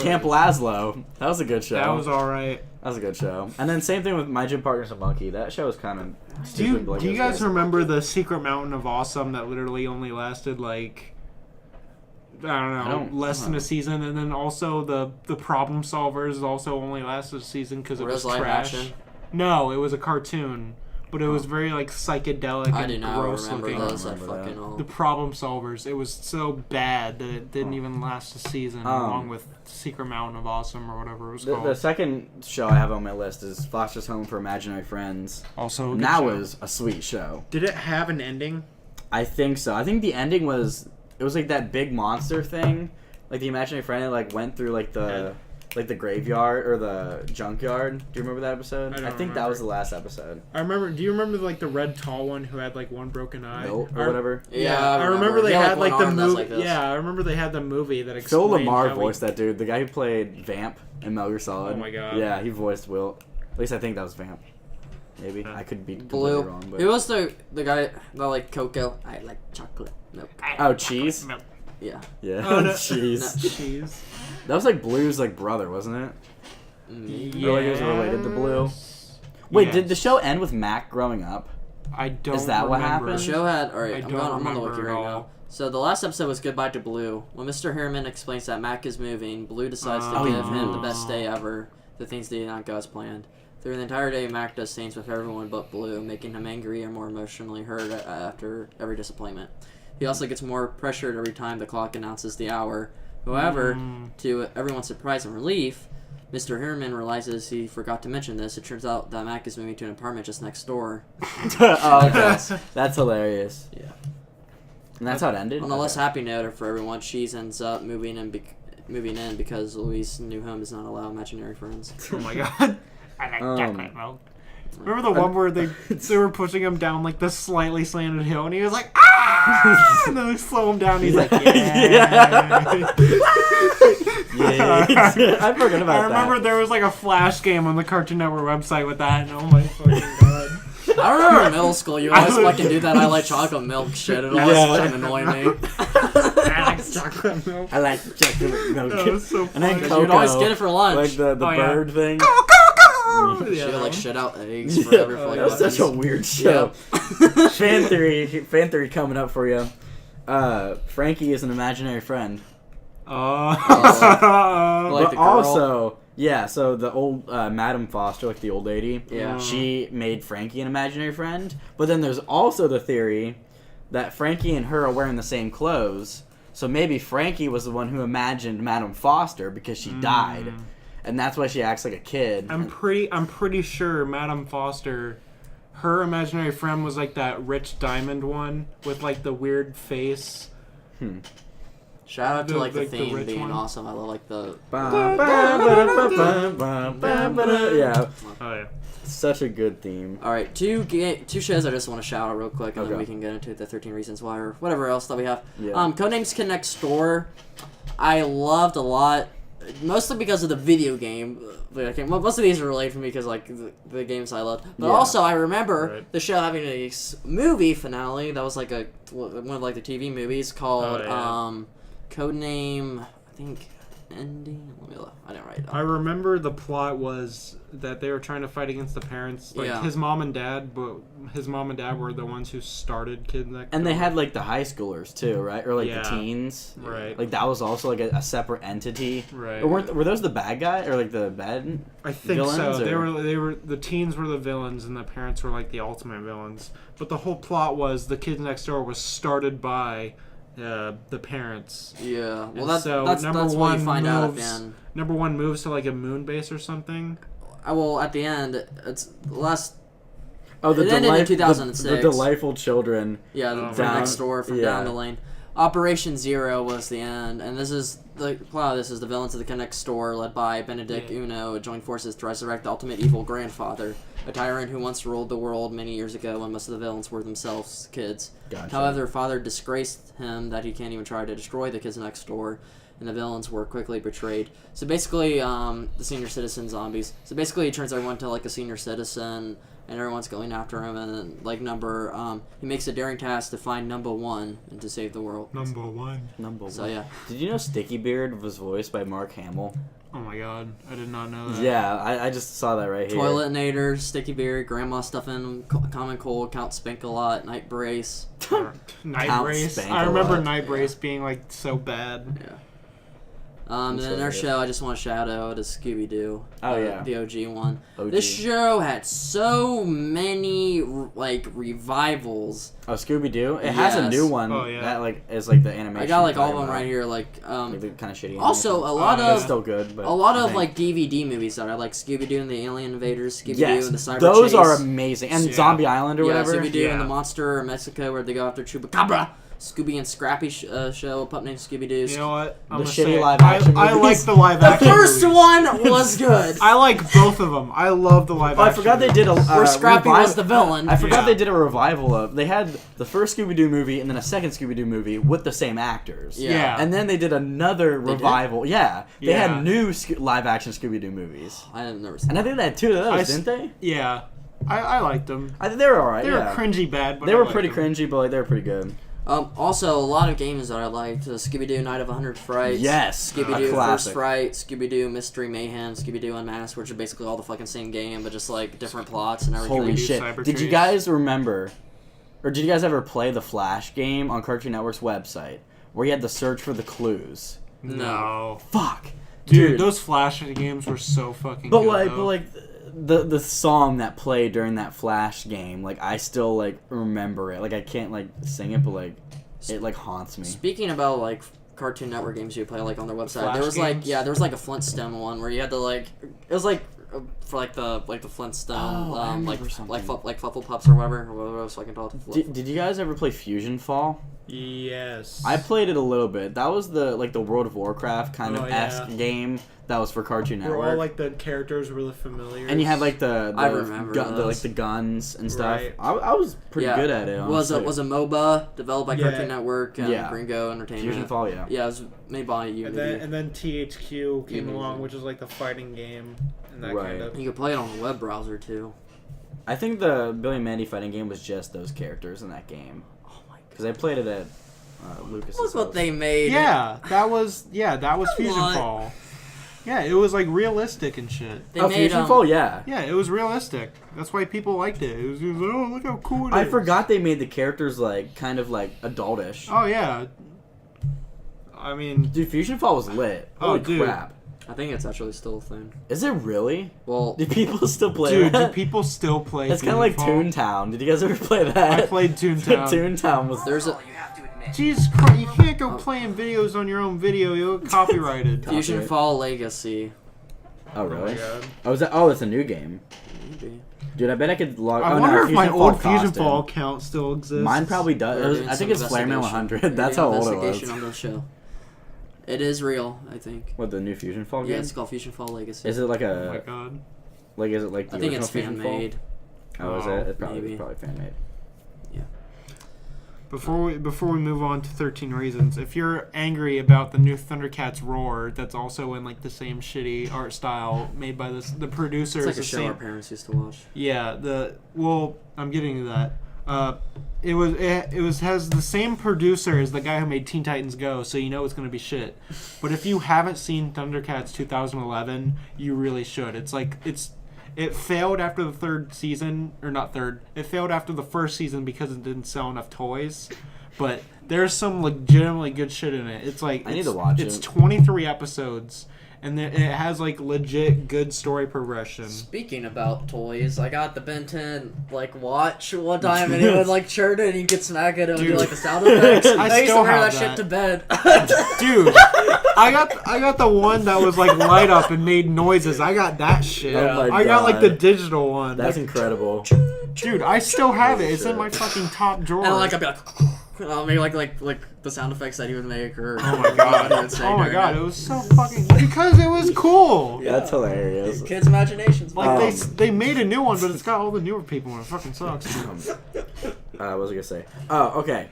Camp Laszlo. That was a good show. That was alright. That was a good show. And then same thing with My Gym Partner's a Monkey. That show was kind of Do stupid. you guys remember the Secret Mountain of Awesome that literally only lasted like less than a season, and then also the Problem Solvers also only lasted a season because it was live trash. action? No, it was a cartoon, but it was very like psychedelic I and do not gross remember looking. those. remember that. The Problem Solvers. It was so bad that it didn't even last a season, along with Secret Mountain of Awesome or whatever it was called. The second show I have on my list is Foster's Home for Imaginary Friends. Also, a And good that show. was a sweet show. Did it have an ending? I think so. I think the ending was like that big monster thing, like the imaginary friend that like went through like the graveyard or the junkyard. Do you remember that episode? I think that was the last episode. I remember. Do you remember like the red tall one who had like one broken eye? Nope, or whatever. Yeah, I remember they He had one like the arm that's movie. like this. Yeah, I remember they had the movie that Phil explained Lamar how voiced that dude, the guy who played Vamp in Metal Gear Solid. Oh my God. Yeah, he voiced Will. At least I think that was Vamp. Maybe Huh. I could be Blue. completely wrong, but Who was the guy that like cocoa? I like chocolate milk. oh, Cheese. Yeah. Yeah, Oh, no. Cheese. Cheese. That was like Blue's like brother, wasn't it? Mm. Or like it was related to Blue. Wait, Yes. did the show end with Mac growing up? I don't. Is that what remember. The show had. All right, I I'm don't on the remember wiki at right all. now. So the last episode was Goodbye to Blue. When Mr. Harriman explains that Mac is moving, Blue decides to Oh, give him the yeah. best day ever. The things did not go as planned. Through the entire day, Mac does things with everyone but Blue, making him angry and more emotionally hurt after every disappointment. He also gets more pressured every time the clock announces the hour. However, to everyone's surprise and relief, Mr. Harriman realizes he forgot to mention this. It turns out that Mac is moving to an apartment just next door. Oh, okay. That's hilarious. Yeah. And that's how it ended? On a less Okay. happy note for everyone, Cheese ends up moving in because Louise's new home does not allow imaginary friends. Oh my God. I like chocolate milk. Remember the I- one where they were pushing him down like this slightly slanted hill, and he was like, ah! And then they slow him down. And he's like, yeah. Yeah. I forgot about that. I remember there was like a flash game on the Cartoon Network website with that, and oh my fucking God. I remember in middle school, you always I was- fucking do that I like chocolate milk shit. It always Yeah. fucking annoyed me. I like chocolate milk. I like chocolate milk. That was so And then funny. Cocoa, You'd always get it for lunch. like the Oh, yeah. bird thing. She Yeah, would like that shit out eggs forever for like That was such a weird show. Fan theory coming up for you. Frankie is an imaginary friend. one. Like But the girl. also, yeah, so the old Madam Foster, like the old lady, Yeah. she made Frankie an imaginary friend. But then there's also the theory that Frankie and her are wearing the same clothes. So maybe Frankie was the one who imagined Madam Foster because she died. And that's why she acts like a kid. I'm pretty sure Madame Foster, her imaginary friend was like that rich diamond one with like the weird face. Shout out to like the Like the theme rich being one? awesome. I love like the. Yeah, Oh yeah. such a good theme. All right, two shows I just want to shout out real quick, and then Okay. we can get into the 13 Reasons Why or whatever else that we have. Yeah. Codenames Kid Next Door, I loved a lot, mostly because of the video game. Well, most of these are related to me because like the games I loved, but Yeah. also I remember Right. the show having a movie finale that was like one of like the TV movies called Oh, yeah. Codename, I think Ending. Let me look. I didn't write it I down. remember the plot was that they were trying to fight against the parents, like Yeah. his mom and dad, but his mom and dad were the ones who started Kids Next And they Door. had like the high schoolers too, right? Or like Yeah. the teens. Right. Like that was also like a separate entity. Right. Or were those the bad guy or like the bad? I think villains, so. or- They were the teens were the villains and the parents were like the ultimate villains. But the whole plot was the Kids Next Door was started by the parents. Yeah, well, And that's so that's number what you one find out at the moves- end. Number one moves to like a moon base or something. Well, at the end, it's the last. Oh, the It ended in delight- 2006. The delightful children. Yeah, Oh, from down- next door, from yeah. down the lane. Operation Zero was the end, and this is the villains of the Connect Store, led by Benedict Uno, join forces to resurrect the ultimate evil grandfather, a tyrant who once ruled the world many years ago when most of the villains were themselves kids. Gotcha. However, their father disgraced him that he can't even try to destroy the kids next door, and the villains were quickly betrayed. So basically, the senior citizen zombies. So basically, he turns everyone to like a senior citizen, and everyone's going after him. And then, like he makes a daring task to find number one and to save the world. Number one. So yeah. Did you know Sticky Beard was voiced by Mark Hamill? Oh my god, I did not know that. Yeah, I just saw that right here. Toiletinator, Sticky Beard, Grandma Stuffin', Common Cold, Count Spink-A-Lot, Night Brace. Night Brace. I remember Night Brace being like so bad. Yeah. And then our show, I just want to shout out to Scooby-Doo. Oh, yeah. The OG one. OG. This show had so many, like, revivals. Oh, Scooby-Doo? It has a new one. Oh, yeah. That, like, is, like, the animation. I got, like, all of them right here, like, Like, the kind of shitty also, animation. a lot of... It's still good, but... A lot of, like, DVD movies that I like. Scooby-Doo and the Alien Invaders, Scooby-Doo yes, and the Cyber those Chase. are amazing. And Zombie Island or whatever. Scooby-Doo and the Monster of Mexico, where they go after Chupacabra. Scooby and Scrappy show, a pup named Scooby-Doo. You know what? The shitty live action I like movies. the live The action first movies. one was good. I like both of them. I love the live Oh, action I forgot they did a Where Scrappy was the villain. I forgot Yeah. they did a revival of. They had the first Scooby-Doo movie and then a second Scooby-Doo movie with the same actors. Yeah. And then they did another revival. Yeah. They Yeah. had new live-action Scooby-Doo movies. I have never seen And I think they had two of those, I didn't they? Yeah. I liked them. I think they were alright. They were cringy bad, but They I were liked pretty them. cringy, but like, they were pretty good. Also, a lot of games that I liked. Scooby-Doo Night of 100 Frights. Yes, Scooby-Doo a First classic. Fright. Scooby-Doo Mystery Mayhem. Scooby-Doo Unmasked, which are basically all the fucking same game, but just like different plots and everything. Holy shit! Cyber Did you Chase. guys remember, or did you guys ever play the Flash game on Cartoon Network's website, where you had to search for the clues? No. Fuck, Dude, those Flash games were so fucking But good. like, though. but like, the song that played during that Flash game, like I still like remember it. Like I can't like sing it, but like it like haunts me. Speaking about like Cartoon Network games you play like on their website, Flash there was like games? there was like a Flintstone one where you had to like it was like for like the Flintstone Oh, I like remember something. like Fluffle Pups or whatever it was fucking called. Did you guys ever play Fusion Fall? Yes. I played it a little bit. That was the like the World of Warcraft kind of Oh, yeah. esque game that was for Cartoon Were Network. all like the characters really familiar. And you had like the I remember the, like those. the guns and stuff. Right. I was pretty good at it. Was a MOBA developed by Yeah. Cartoon Network and Yeah. Gringo Entertainment. Fusion Fall, yeah. Yeah, it was made by Unity. and then THQ came Unity. along, which is like the fighting game and that Right. kind of. You could play it on the web browser too. I think the Billy and Mandy fighting game was just those characters in that game. Oh my god! Because I played it at Lucas's Look what house. they made. Yeah, that was Fusion What? Fall. Yeah, it was like realistic and shit. They Oh, made Fusion Fall, yeah. Yeah, it was realistic. That's why people liked it. It was like, oh, look how cool it is. I forgot they made the characters like kind of like adultish. Oh yeah. I mean, Dude, Fusion Fall was lit. Oh, Holy dude. crap. I think it's actually still a thing. Is it really? Well, Do people still play dude, that? do people still play? It's kind of like Fusion Toontown. Did you guys ever play that? I played Toontown. Toontown was... there's a Jesus Christ, you can't go playing videos on your own video. You'll get copyrighted. Fusion Copyright. Fall Legacy. Oh, Oh really? my god. Oh, it's a new game. Maybe. Dude, I bet I could log... I oh, wonder no, if my Fusion old Fall Fusion costume. Fall account still exists. Mine probably does. We're doing I think some it's Flareman investigation. 100. That's how old it was. Investigation on the show. It is real, I think. What, the new Fusion Fall game? Yeah, it's called Fusion Fall Legacy. Is it like Oh my a... god. Like, is it like the I think original it's Fusion fan Fall? made. Oh, is Oh, it? It's maybe. probably fan made. Before we move on to 13 Reasons, if you're angry about the new Thundercats Roar, that's also in like the same shitty art style made by the producer. It's like is a the show same. our parents used to watch. Yeah, I'm getting to that. It has the same producer as the guy who made Teen Titans Go, so you know it's gonna be shit. But if you haven't seen Thundercats 2011, you really should. It failed after the third season, or not third. It failed after the first season because it didn't sell enough toys. But there's some legitimately good shit in it. It's like I need to watch It's it. 23 episodes, and it has like legit good story progression. Speaking about toys, I got the Ben 10 like watch one time, and it would like churn it, and you could smack it, and do Dude. like the sound effects. I I used to still wear have that shit to bed. Dude, I got the one that was like light up and made noises. I got that shit. Oh my I got like God. the digital one. That's incredible. Dude, I still have it. It's in my fucking top drawer. And like I'd be like, Maybe like the sound effects that he would make, or Oh my god! what he would say Oh my during god! it. It was so fucking because it was cool. Yeah. That's hilarious. Kids' imaginations. Like they made a new one, but it's got all the newer people, and it fucking sucks. What was I gonna say? Oh, okay.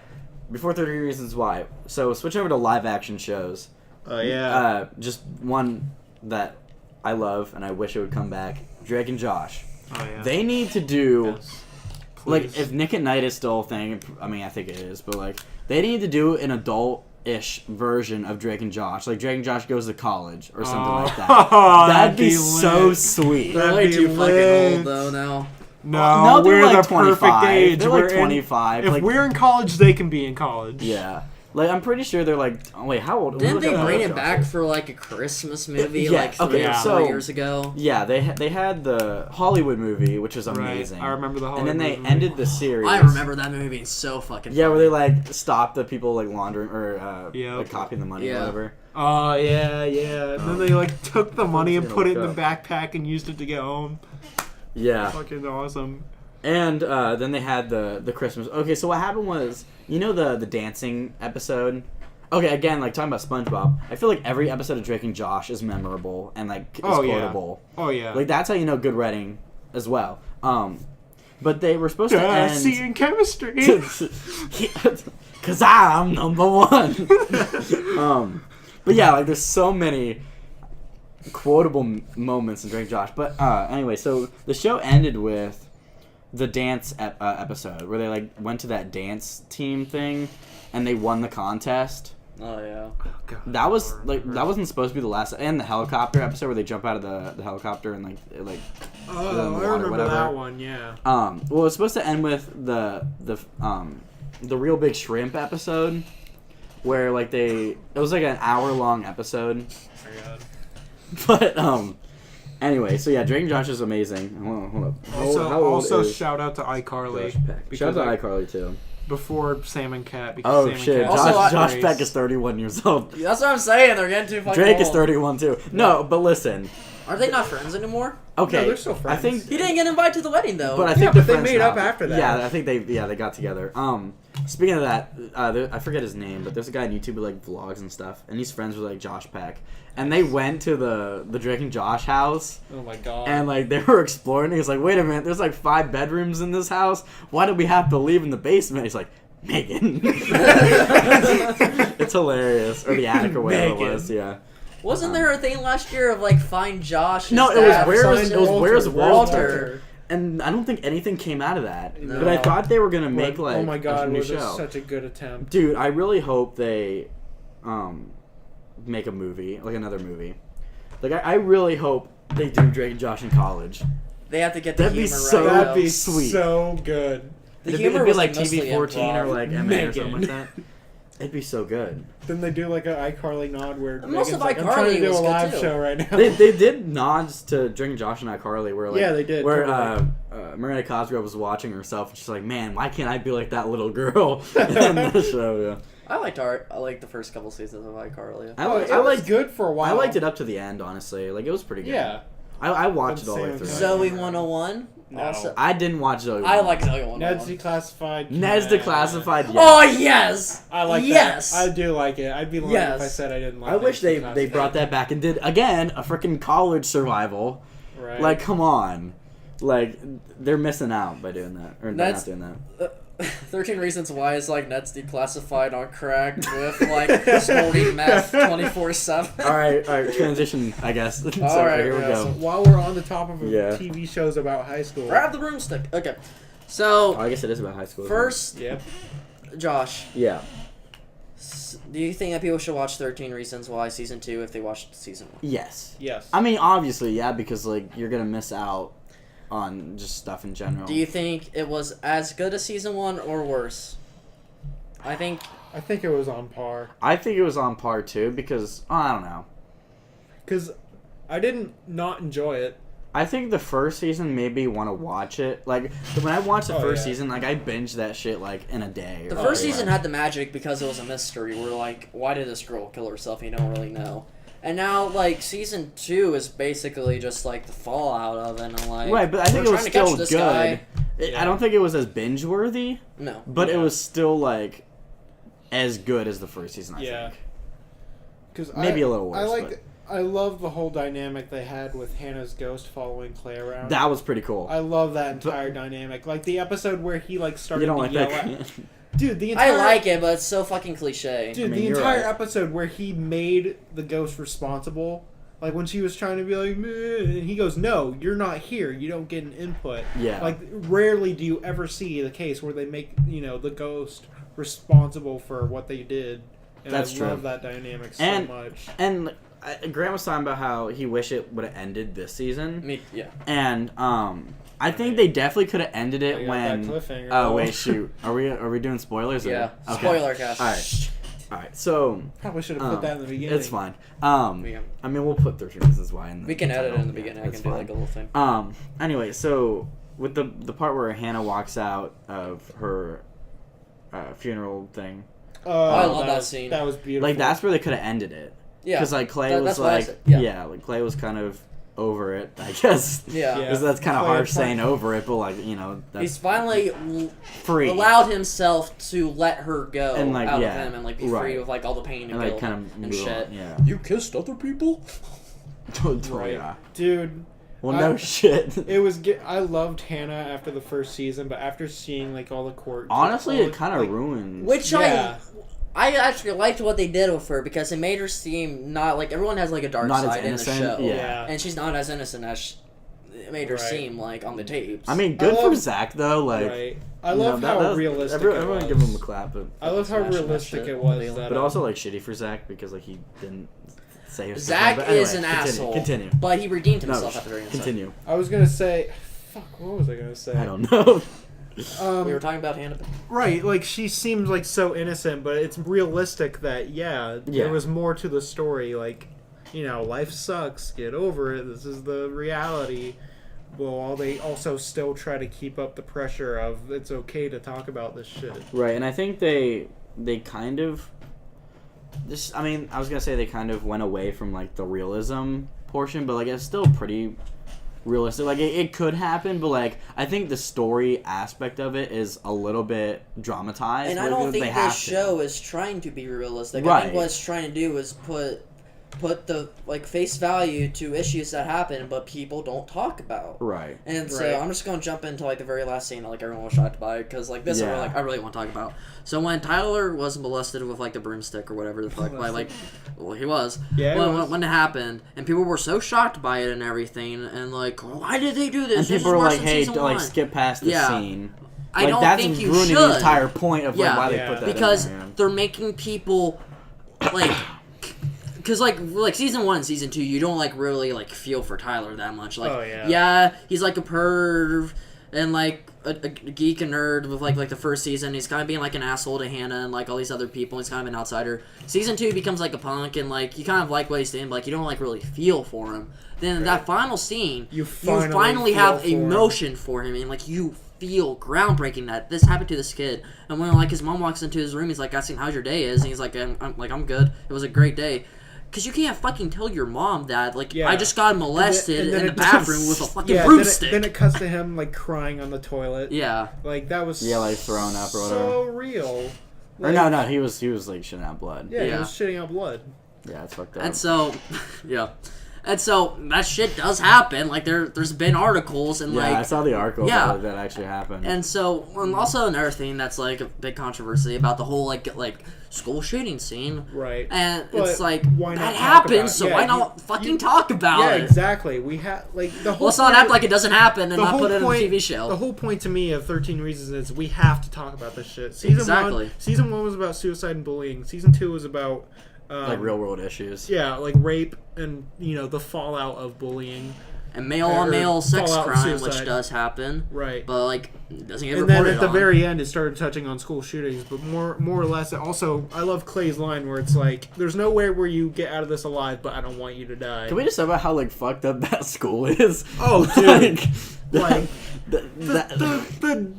Before 30 Reasons Why. So switch over to live action shows. Oh yeah. Just one that I love and I wish it would come back. Drake and Josh. Oh yeah. They need to do Yes. like Please. if Nick at Night is still a thing. I mean, I think it is, but like they need to do an adult-ish version of Drake and Josh. Like Drake and Josh goes to college or something like that. That'd be so lit. sweet. They're That'd way be too fucking lit. old though now. No, they're we're like the perfect 25. age. They're We're like 25. If like, we're in college, they can be in college. yeah. Like I'm pretty sure they're like. Oh, wait, how old? Didn't look they up how bring old it Josh back is. for like a Christmas movie Yeah, like 3 okay, or 4 so- years ago? Yeah, they had the Hollywood movie, which was Right. amazing. I remember the And then they Hollywood ended movie. the series. I remember that movie being so fucking Yeah, funny. where they like stopped the people like laundering or Yep. like copying the money or Yeah. whatever. Oh yeah, yeah. And then they like took the money and gonna put it in look the backpack and used it to get home. Yeah, Fucking awesome. and then they had the Christmas. Okay, so what happened was, you know the dancing episode. Okay, again, like talking about SpongeBob, I feel like every episode of Drake and Josh is memorable and like is Oh, yeah. quotable. Oh yeah. Like that's how you know good writing as well. But they were supposed to Darcy end. and chemistry. Cause I'm number one. But yeah, like there's so many quotable moments in Drake and Josh. But anyway, so the show ended with the dance episode where they like went to that dance team thing and they won the contest. Oh yeah. God, That was I don't like remember. that wasn't supposed to be the last. And the helicopter episode where they jump out of the helicopter and like it, like in the Oh, I water, remember whatever. that one. Yeah. Well, it was supposed to end with the Real Big Shrimp episode, where like it was like an hour-long episode. Oh my God. But anyway, so yeah, Drake and Josh is amazing. Hold up. Also, shout out to iCarly. Josh Peck? Shout out to iCarly too. Before Sam and Cat. Because Oh Sam shit, and Cat Also, Josh race. Peck is 31 years old. That's what I'm saying. They're getting too fucking Drake is old. 31 too. No, but listen. Are they not friends anymore? Okay, No, they're still friends. I think, He didn't get invited to the wedding though. but I Yeah, think but they're they friends made now. up after that. Yeah, I think they got together. Speaking of that, I forget his name, but there's a guy on YouTube who like vlogs and stuff, and he's friends with like Josh Peck, and they went to the Drake and Josh house, Oh my God. and like they were exploring. He's like, wait a minute, there's like 5 bedrooms in this house. Why do we have to leave in the basement? He's like, Megan. It's hilarious, or the attic or whatever Megan. it was. Yeah. Wasn't there a thing last year of like find Josh? No, and it was stuff? Where's Walter? Walter. And I don't think anything came out of that. No. But I thought they were gonna make like oh my God, a new was this show. such a good attempt. Dude, I really hope they make a movie, like another movie. Like I really hope they do Drake and Josh in college. They have to get the That'd be humor so right. That'd though. be sweet. so good. The It'd humor be was like mostly TV-14 or improv. like MA or Megan. something like that. It'd be so good. Then they do like an iCarly nod where Most Megan's of like, I'm iCarly trying to do was a good, live too. show right now. They did nods to Drake and Josh and iCarly where like Yeah, they did, where totally. Miranda Cosgrove was watching herself and she's like, man, why can't I be like that little girl in the show? Yeah. I liked art. I liked the first couple seasons of iCarly. I, Oh, li- it I was liked good for a while. I liked it up to the end, honestly. Like it was pretty good. Yeah. I watched it all the way Sam through. Cat. Zoe 101. No. Also, I didn't watch Zoe. I like Zoe 101. Ned's Declassified. Ned's Cat. Declassified. Yeah. Oh yes. I like Yes. that. I do like it. I'd be lying Yes. if I said I didn't like I wish Ned's they Declassified. brought that back and did again a freaking college survival. Right. Like, come on, like they're missing out by doing that, or they're That's- not doing that. 13 Reasons Why is like Ned's Declassified on crack with like snorting meth 24/7. All right, transition, I guess. So right, here we yeah, go. So while we're on the topic of Yeah. TV shows about high school. Grab the broomstick. Okay. Oh, So I guess it is about high school. isn't it? first, Yep. Josh, Yeah. do you think that people should watch 13 Reasons Why season 2 if they watched season 1? Yes. Yes. I mean, obviously, yeah, because like you're gonna miss out on just stuff in general. Do you think it was as good as season 1 or worse? I think I think it was on par. I think it was on par too because I don't know. Because I didn't not enjoy it. I think the first season made me want to watch it. Like when I watched the Oh, first yeah. season, like I binged that shit like in a day. the or first whatever. season had the magic because it was a mystery. We're like, why did this girl kill herself? You don't really know. And now, like, season 2 is basically just, like, the fallout of it. And I'm like, Right, but I think we're it was trying to catch still this good. guy. I don't think it was as binge worthy, No. but it Yeah. was still like as good as the first season. I think. Because Maybe a little worse. I love the whole dynamic they had with Hannah's ghost following Clay around. That was pretty cool. I love that entire dynamic. Like the episode where he like started You don't to like yell that? at. Dude, the entire, I like it, but it's so fucking cliche. Dude, I mean, the you're entire right. episode where he made the ghost responsible, like when she was trying to be like, meh, and he goes, "No, you're not here. You don't get an input." Yeah. Like rarely do you ever see the case where they make the ghost responsible for what they did. And That's I true. love that dynamic so much. And Grant was talking about how he wished it would have ended this season. Yeah. And I think they definitely could have ended I it got when. that cliffhanger. Oh wait, shoot. Are we doing spoilers? Yeah. Okay. Spoiler cast. All right. So Probably should have put that in the beginning. it's fine. Yeah. I mean, we'll put 13 Reasons Why in the We can edit it in the title. beginning. Yeah, I it's can do fine. like a little thing. Anyway, so with the part where Hannah walks out of her funeral thing, I love that scene. That was beautiful. like that's where they could have ended it. Yeah. Because like Clay That's was what I like, said. yeah, like Clay was kind of over it, I guess. Yeah. Yeah. Because that's kind of Clay harsh is saying fine. over it, but like that's He's finally free allowed himself to let her go And, like, out yeah, of him and like be right. free of like all the pain and and like guilt kind of and move shit. on, yeah. You kissed other people? Right. Yeah. Dude. Well, no shit. It was. I loved Hannah after the first season, but after seeing like all the court, Honestly, all it the- kind of like, ruined. Which Yeah. I actually liked what they did with her because it made her seem not like everyone has like a dark Not as side in the innocent, show, yeah. and she's not as innocent as it made her Right. seem like on the tapes. I mean, good I for love- Zach though. Like, Right. I you love know, how that was- realistic Everyone it was. give him a clap, but I love how Smashing that realistic shit. it was. But That, but also like shitty for Zach because like he didn't say his Zach but anyway, is an continue, asshole, Continue. but he redeemed No, himself at the very end. continue. I was gonna say, fuck. What was I gonna say? I don't know. We were talking about Hannah. Right, like she seems like so innocent, but it's realistic that Yeah. there was more to the story. Like, life sucks. Get over it. This is the reality. Well, they also still try to keep up the pressure of it's okay to talk about this shit. Right, and I think they kind of just. I mean, I was gonna say they kind of went away from like the realism portion, but like it's still pretty realistic. Like it could happen, but like I think the story aspect of it is a little bit dramatized. And I where don't think they this have to. show is trying to be realistic. I Right. think what it's trying to do is put the like face value to issues that happen, but people don't talk about. Right. And so Right. I'm just gonna jump into like the very last scene that like everyone was shocked by because like this is Yeah. what I really want to talk about. So when Tyler was molested with like the broomstick or whatever the fuck by like, well he was. Yeah, he was. When it happened and people were so shocked by it and everything and like why did they do this? And This people is are worse like, than "Hey, season like one." skip past the Yeah. scene." I Like don't that's think you ruining should. the entire point of like Yeah. why they Yeah. put that Because in there. they're making people like because like season 1 and season 2 you don't like really like feel for Tyler that much like Oh, yeah. he's like a perv and like a geek and nerd with like the first season he's kind of being like an asshole to Hannah and like all these other people he's kind of an outsider. Season 2 he becomes like a punk and like you kind of like what he's doing but like you don't like really feel for him. Then that final scene You you finally finally feel have for him. emotion for him and like you feel groundbreaking that this happened to this kid. And when like his mom walks into his room he's like asking how's your day is and he's like I'm good, it was a great day. Because you can't fucking tell your mom that like Yeah. I just got molested And then in the it bathroom with a fucking Yeah, broomstick. then it cuts to him like crying on the toilet. Yeah. Like that was Yeah, like thrown up or so real. Or Like, no, he was like shitting out blood. Yeah, he Yeah. was shitting out blood. Yeah, it's fucked up. And so yeah. And so that shit does happen. Like there's been articles and yeah, like I saw the article yeah. about it that actually happened. and so and also another thing that's like a big controversy about the whole like school shooting scene. Right. And But it's like why not that talk about happens, it? so Yeah, why not fucking talk about Yeah, it? exactly. We have like the whole. Let's not point act of- like it doesn't happen and the not whole put it in a point- TV show. The whole point to me of 13 Reasons is we have to talk about this shit. Exactly. Season 1 was about suicide and bullying. Season 2 was about like real world issues. yeah, like rape and the fallout of bullying. And male on male Or sex fallout and crime, which suicide. does happen, Right. but like it doesn't get And then reported at the on. very end, it started touching on school shootings, but more or less, it also, I love Clay's line where it's like, "There's nowhere where you get out of this alive, but I don't want you to die." Can we just talk about how like fucked up that school is? Oh, dude. Like, the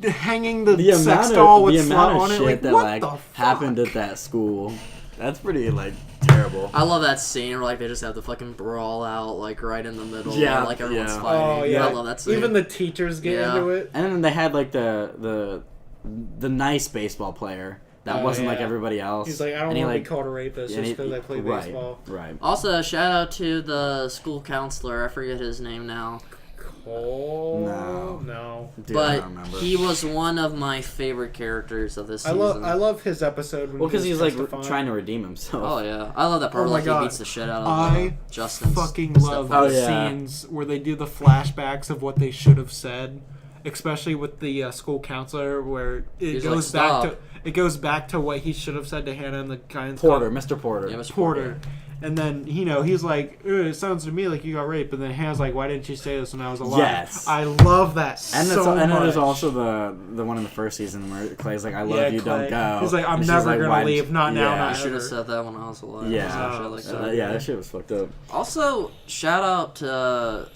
the hanging the, amount sex of doll with the slut amount on of it, shit like that what like the happened fuck? at that school. That's pretty like terrible. I love that scene where like they just have the fucking brawl out like right in the middle. Yeah, where, like everyone's yeah. fighting. Oh yeah, I love that scene. Even the teachers get Yeah. into it. And then they had like the nice baseball player that wasn't like yeah. everybody else. He's like, I don't And he, want to like, be called a rapist just because I play baseball. Right. Also, shout out to the school counselor. I forget his name now. Oh no. Dude, I But don't remember. he was one of my favorite characters of this season. I love his episode. When Well, because he's like testifying. trying to redeem himself. Oh yeah, I love that part Oh where my he God. beats the shit out of I Justin. fucking love Oh, the yeah. scenes where they do the flashbacks of what they should have said, especially with the school counselor, where it He's goes like, back "Stop." to what he should have said to Hannah and the guy in Porter, Mr. Porter. Yeah, Mr. Porter. And then, he's like, it sounds to me like you got raped. And then Hannah's like, why didn't you say this when I was alive? Yes. I love that And so much. and then there's also the one in the first season where Clay's like, I love you, Clay. don't go. He's like, I'm And she's never like, gonna "Why leave, didn't not you-" now, Yeah. not I should have ever. said that when I was alive. Yeah. Some shit like that. Yeah, that shit was fucked up. Also, shout out to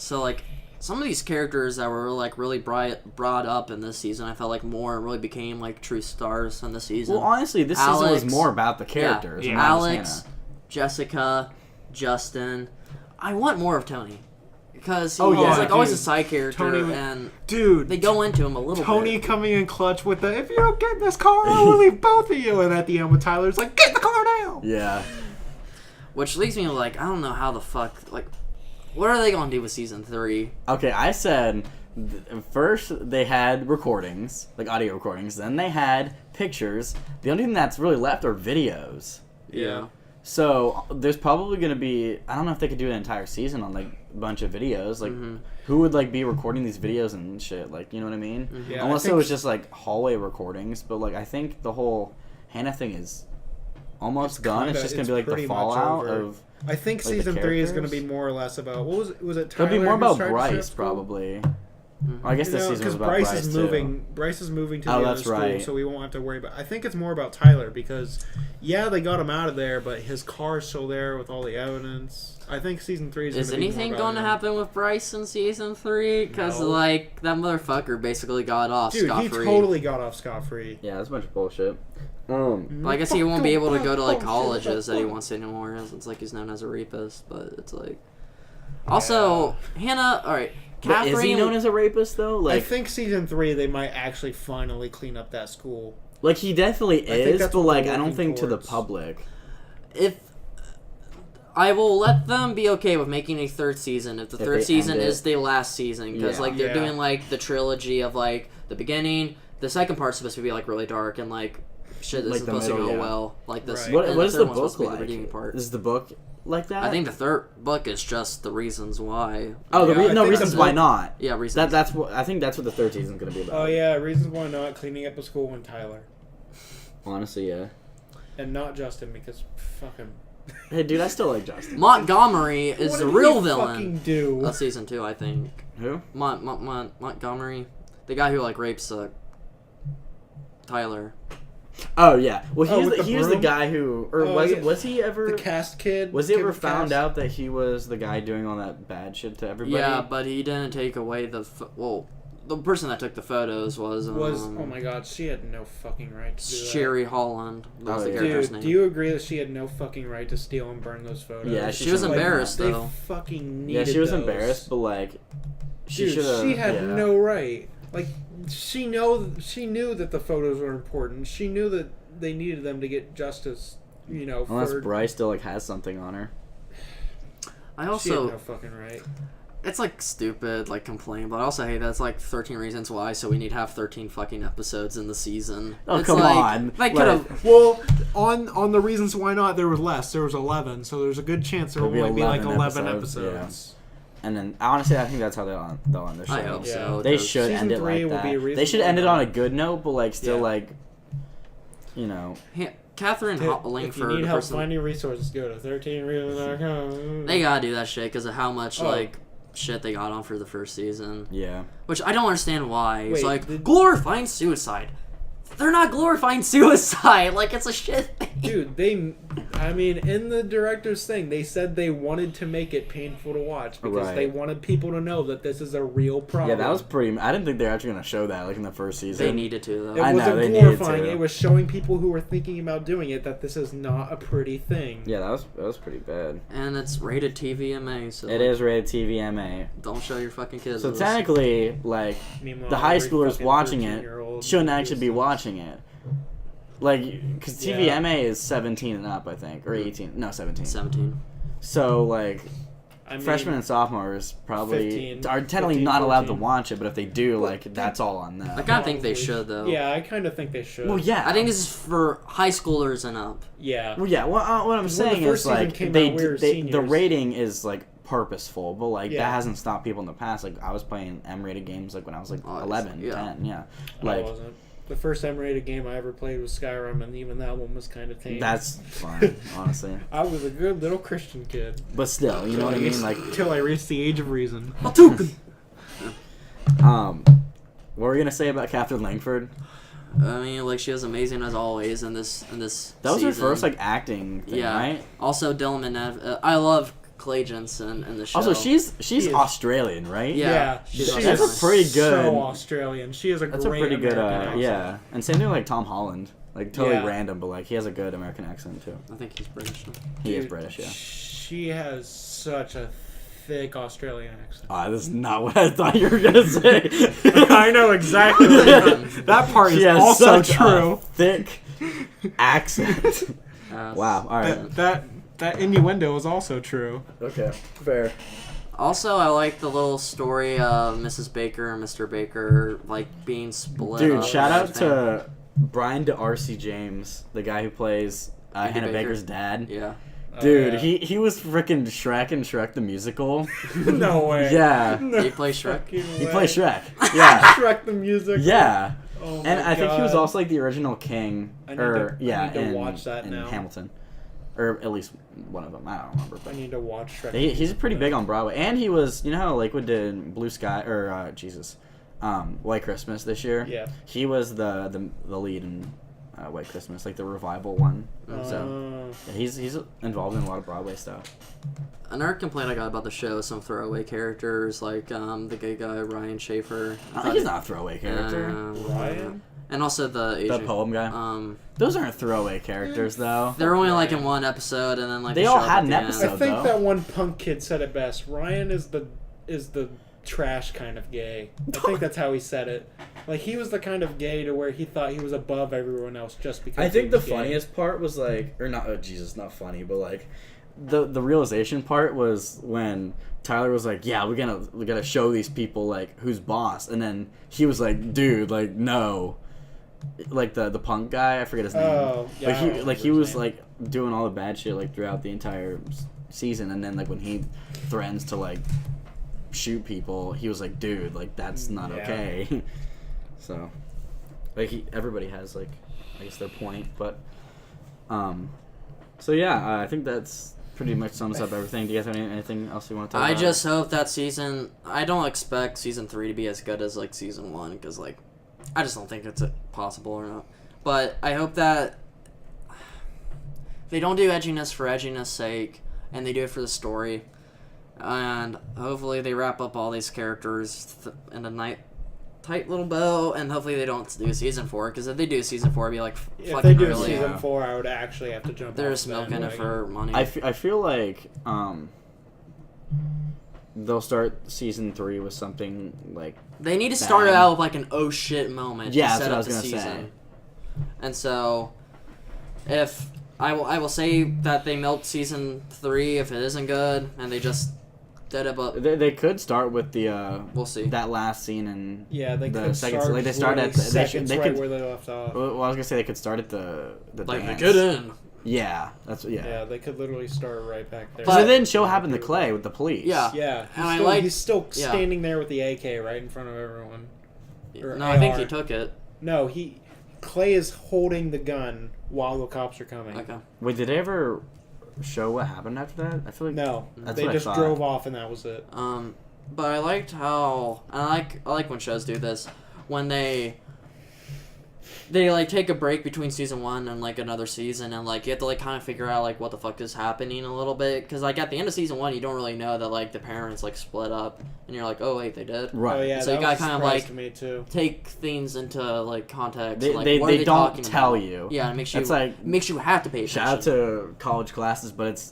some of these characters that were like really brought up in this season. I felt like more really became like true stars in the season. Well, honestly, this season Alex- was more about the characters. Yeah. and not just Alex, Hannah. Jessica, Justin. I want more of Tony because he Oh, was yeah, like always a dude. side character, Tony- and Dude, they go into him a little Tony bit. coming in clutch with the, if you don't get in this car, I will leave both of you. And at the end with Tyler's like, get in the car now. Yeah. Which leaves me like, I don't know how the fuck, like, what are they gonna do with season 3? Okay, I said first they had recordings, like audio recordings. Then they had pictures. The only thing that's really left are videos. Yeah. So there's probably gonna be, I don't know if they could do an entire season on like a bunch of videos. Like who would like be recording these videos and shit? Like, you know what I mean? Yeah, Unless I it think was just like hallway recordings. But like I think the whole Hannah thing is almost done. It's just gonna be like the pretty much fallout over. of. I think like, the season 3 is going to characters? be more or less about, what was it Tyler It'll be more who's about trying to Bryce strip probably. Well, I guess this season was about Bryce Bryce is too. moving. Bryce is moving to Oh, the other that's school, right. so we won't have to worry about. I think it's more about Tyler because, yeah, they got him out of there, but his car's still there with all the evidence. I think season 3 Is anything going to happen with Bryce in season 3? Because No. like that motherfucker basically got off Dude, scot he free. totally got off scot free. Yeah, that's a bunch of bullshit. I guess he won't be able to go to like colleges that he wants anymore. It's like he's known as a rapist, but it's like. Also, Hannah. All right, But Catherine. is he known as a rapist though? I Like, think season 3 they might actually finally clean up that school. like he definitely think is, that's but what like they're I don't working think to the towards. public. If I will let them be okay with making a third season if the If third they season end it. is the last season because Yeah. like they're Yeah. doing like the trilogy of like the beginning. The second part's supposed to be like really dark and like shit Like isn't the supposed to middle, go yeah. well. Like this. Right. What and is third the one's book supposed to be the like? redeeming part. Is the book like that? I think the third book is just the reasons why. Oh, Yeah, I think reasons the why book- not. Yeah, reasons. That's what I think. That's what the third season's gonna be about. Oh yeah, reasons why not cleaning up a school and Tyler Honestly, yeah. and not Justin because fuck him. Hey, dude, I still like Justin. Montgomery is What the did real he villain fucking do? of season 2, I think. Who? Montgomery, the guy who like rapes Tyler. Oh yeah. Well, Oh, with the he was the broom? guy who, or Oh, was yeah. was he ever? The cast kid. Was he kid ever with found cast? out that he was the guy doing all that bad shit to everybody? Yeah, but he didn't take away the person that took the photos was Oh my god, she had no fucking right to do that. Sherry Holland. That was Oh, the yeah. character's Dude, name. do you agree that she had no fucking right to steal and burn those photos? Yeah, She was embarrassed They though. fucking needed Yeah, she was those. embarrassed, but like, she Dude, should have. she had yeah. no right. Like, she knew that the photos were important. She knew that they needed them to get justice. You know, Unless for Bryce still like has something on her. I she had also no fucking right. it's like stupid like complain, but I also hate that it's like 13 reasons why, so we need to have 13 fucking episodes in the season. Oh, It's come like, on. They Like- could have. Well, on the reasons why not, there was less. There was 11, so there's a good chance there will There'll be only be like 11 11 episodes, episodes. And then honestly, I think that's how they'll end their show. I hope Yeah. so. They 'cause- should Season end it 3 like will be a that. reason They should why end it not. on a good note, but like still Yeah. like, you know. Catherine If Langford, you need the help person, finding resources, go to 13reasons.com. they gotta do that shit because of how much Oh. like shit they got on for the first season. Yeah. Which I don't understand why. It's Wait, like did- glorifying suicide. They're not glorifying suicide. Like it's a shit thing. Dude, in the director's thing, they said they wanted to make it painful to watch because Right. they wanted people to know that this is a real problem. Yeah, that was pretty. I didn't think they were actually gonna show that like in the first season. They needed to though. It I know, wasn't they needed glorifying. to. It was showing people who were thinking about doing it that this is not a pretty thing. Yeah, that was pretty bad. And it's rated TVMA, so It like, is rated TVMA. Don't show your fucking kids. So this. technically, like Meanwhile, the high every schoolers fucking watching it 13-year-old shouldn't actually be is- watching it. Like, because TVMA is 17 and up, I think, or 18. No, 17. 17. So like. I mean, Freshmen and sophomores probably 15, are technically 15, not allowed to 14. watch it, but if they do, like, that's all on them. I kind of think they should, though. Yeah, I kind of think they should. Well, yeah. I think this is for high schoolers and up. Yeah. Well, yeah. Well, what I'm saying first is, like, season came out, we were the seniors. rating is, like, purposeful, but, like, Yeah. that hasn't stopped people in the past. Like, I was playing M-rated games, like, when I was, like, Oh, 11, yeah. 10, yeah. I Like, wasn't. The first M-rated game I ever played was Skyrim, and even that one was kind of tame. that's fine, honestly. I was a good little Christian kid. But still, you know what I mean? Like, Until I reached the age of reason. what were you gonna say about Catherine Langford? I mean, like, she was amazing as always in this That was her season. first, like, acting thing, Yeah. right? Also, Dylan Minev. I love Clay Jensen in the show. Also, she's is- Australian, right? Yeah, she she's is That's a pretty good. So Australian. She is a That's a great pretty good, American accent. yeah. And same thing with, like, Tom Holland. Like, totally Yeah. random, but, like, he has a good American accent, too. I think he's British. He is Dude, British, yeah. She has such a thick Australian accent. Ah, this is not what I thought you were gonna say. I know exactly what you're talking- that part She is has also such true. a thick accent. Wow, alright. That innuendo is also true. Okay, fair. Also, I like the little story of Mrs. Baker and Mr. Baker, like, being split Dude, up shout and out to Brian DeRC James, the guy who plays Andy Hannah Baker. Baker's dad. Yeah. Dude, yeah. he was freaking Shrek in Shrek the musical. No way. Yeah. No He plays Shrek? fucking He way. plays Shrek. Yeah. Shrek the music. Yeah. Oh And my I think he was God. also like the original king, I need or to- I yeah, need to in, watch that in now. Hamilton, or at least one of them. I don't remember, I but need to watch Shrek. he's pretty big on Broadway, and he was, you know how Lakewood did Blue Sky or White Christmas this year. Yeah. He was the lead in White Christmas, like the revival one. So yeah, he's involved in a lot of Broadway stuff. Another complaint I got about the show is some throwaway characters, like the gay guy, Ryan Schaefer. He's not a throwaway character. Ryan? And also the The Asian. poem guy. Those aren't throwaway characters, though. They're only like in one episode, and then like They show all up had at an the end. episode. I think though. that one punk kid said it best. Ryan is the trash kind of gay. I think that's how he said it. Like, he was the kind of gay to where he thought he was above everyone else just because I think he the was gay. funniest part was like, or not, oh Jesus, not funny, but like, the realization part was when Tyler was like, yeah, we gotta show these people like who's boss, and then he was like, dude, like no, like the punk guy, I forget his name, Oh, yeah, I but don't he remember he his was name. like doing all the bad shit like throughout the entire season, and then like when he threatens to like shoot people, he was like, dude, like that's not Yeah. okay. So, like, everybody has like, I guess their point, but, so yeah, I think that's pretty much sums up everything. Do you guys have anything else you want to talk I about? just hope that season. I don't expect season 3 to be as good as like season 1, because like, I just don't think it's possible or not. But I hope that they don't do edginess for edginess sake, and they do it for the story. And hopefully they wrap up all these characters in a tight little bow, and hopefully they don't do season 4, because if they do season 4, it'd be like If fucking they do really. season 4, I would actually have to jump They're off just the milking it bandwagon. for money. I feel like, they'll start season 3 with something like, They need to start it bad. out with like an oh shit moment Yeah, to that's set what I up was the gonna season. say. And so, if I will say that they milked season 3 if it isn't good, and they just did it, but they could start with the, we'll see. that last scene in Yeah, they the could second, start like they start at literally the, seconds they right could, where they left off. well, I was gonna say they could start at the Like dance. they get in. Yeah, that's yeah. Yeah, they could literally start right back there. So then show happened to Clay with the police. Yeah. Yeah, And he's still yeah. standing there with the AK right in front of everyone. Or No, I think AR. he took it. No, Clay is holding the gun while the cops are coming. Okay. Wait, did they ever show what happened after that? I feel like No, That's they what I just thought. drove off and that was it. But I liked how I like when shows do this when they like take a break between season 1 and like another season, and like you have to like kind of figure out like what the fuck is happening a little bit, because like at the end of season 1 you don't really know that like the parents like split up, and you're like, oh wait, they did. right. Oh yeah, So that you gotta was a kind of, surprise like, to me too. Take things into like context. They- like, they- what are they they don't talking tell about? you. Yeah, it makes you It's like- makes you have to pay attention. Shout out to college classes, but it's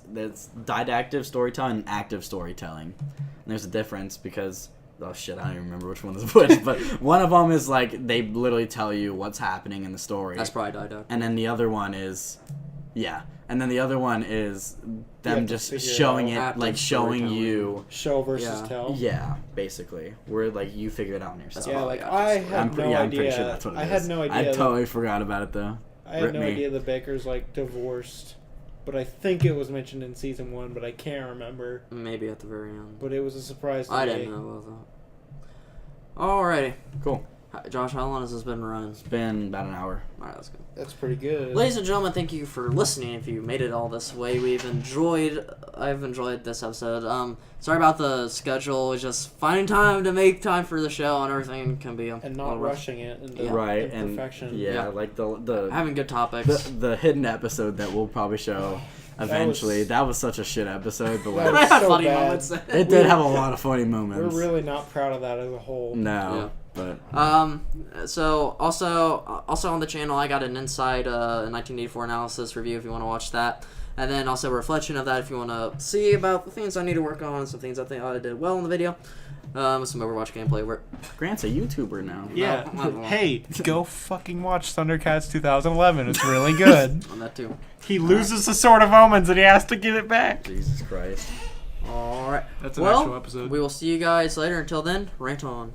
didactic storytelling and active storytelling. And there's a difference because oh shit, I don't even remember which one is which, but one of them is like they literally tell you what's happening in the story. That's probably Dido. And then the other one is, and then the other one is them to just figure it showing it, out. like showing you, Show versus Yeah. tell. yeah, basically, where like you figure it out on yourself. Yeah, probably like Apple I Store. had I'm no pretty idea. sure that's what it is. I had no idea. I that- totally forgot about it though. I had Rip no me. idea the Baker's like divorced, but I think it was mentioned in season 1, but I can't remember. Maybe at the very end. But it was a surprise to I me. didn't know about that. Alrighty. Cool. Hi, Josh, how long has this been running? It's been about an hour. Alright, that's good. That's pretty good. Ladies and gentlemen, thank you for listening. If you made it all this way, I've enjoyed this episode. Sorry about the schedule. It's just finding time to make time for the show and everything can be and not rushing it into Yeah. Right, and perfection. yeah, like the having good topics. the hidden episode that we'll probably show eventually. That was such a shit episode, but That like, was had so funny bad. moments. it did have a lot of funny We're moments. really not proud of that as a whole. No, but So also on the channel, I got an Inside 1984 analysis review if you want to watch that, and then also a reflection of that if you want to see about the things I need to work on, some things I think I did well in the video, some Overwatch gameplay work. Grant's a YouTuber now. Yeah. No. Hey, go fucking watch Thundercats 2011. It's really good. On that too. He loses the Sword of Omens and he has to get it back. Jesus Christ. All right. That's an Well, actual episode. we will see you guys later. Until then, rant on.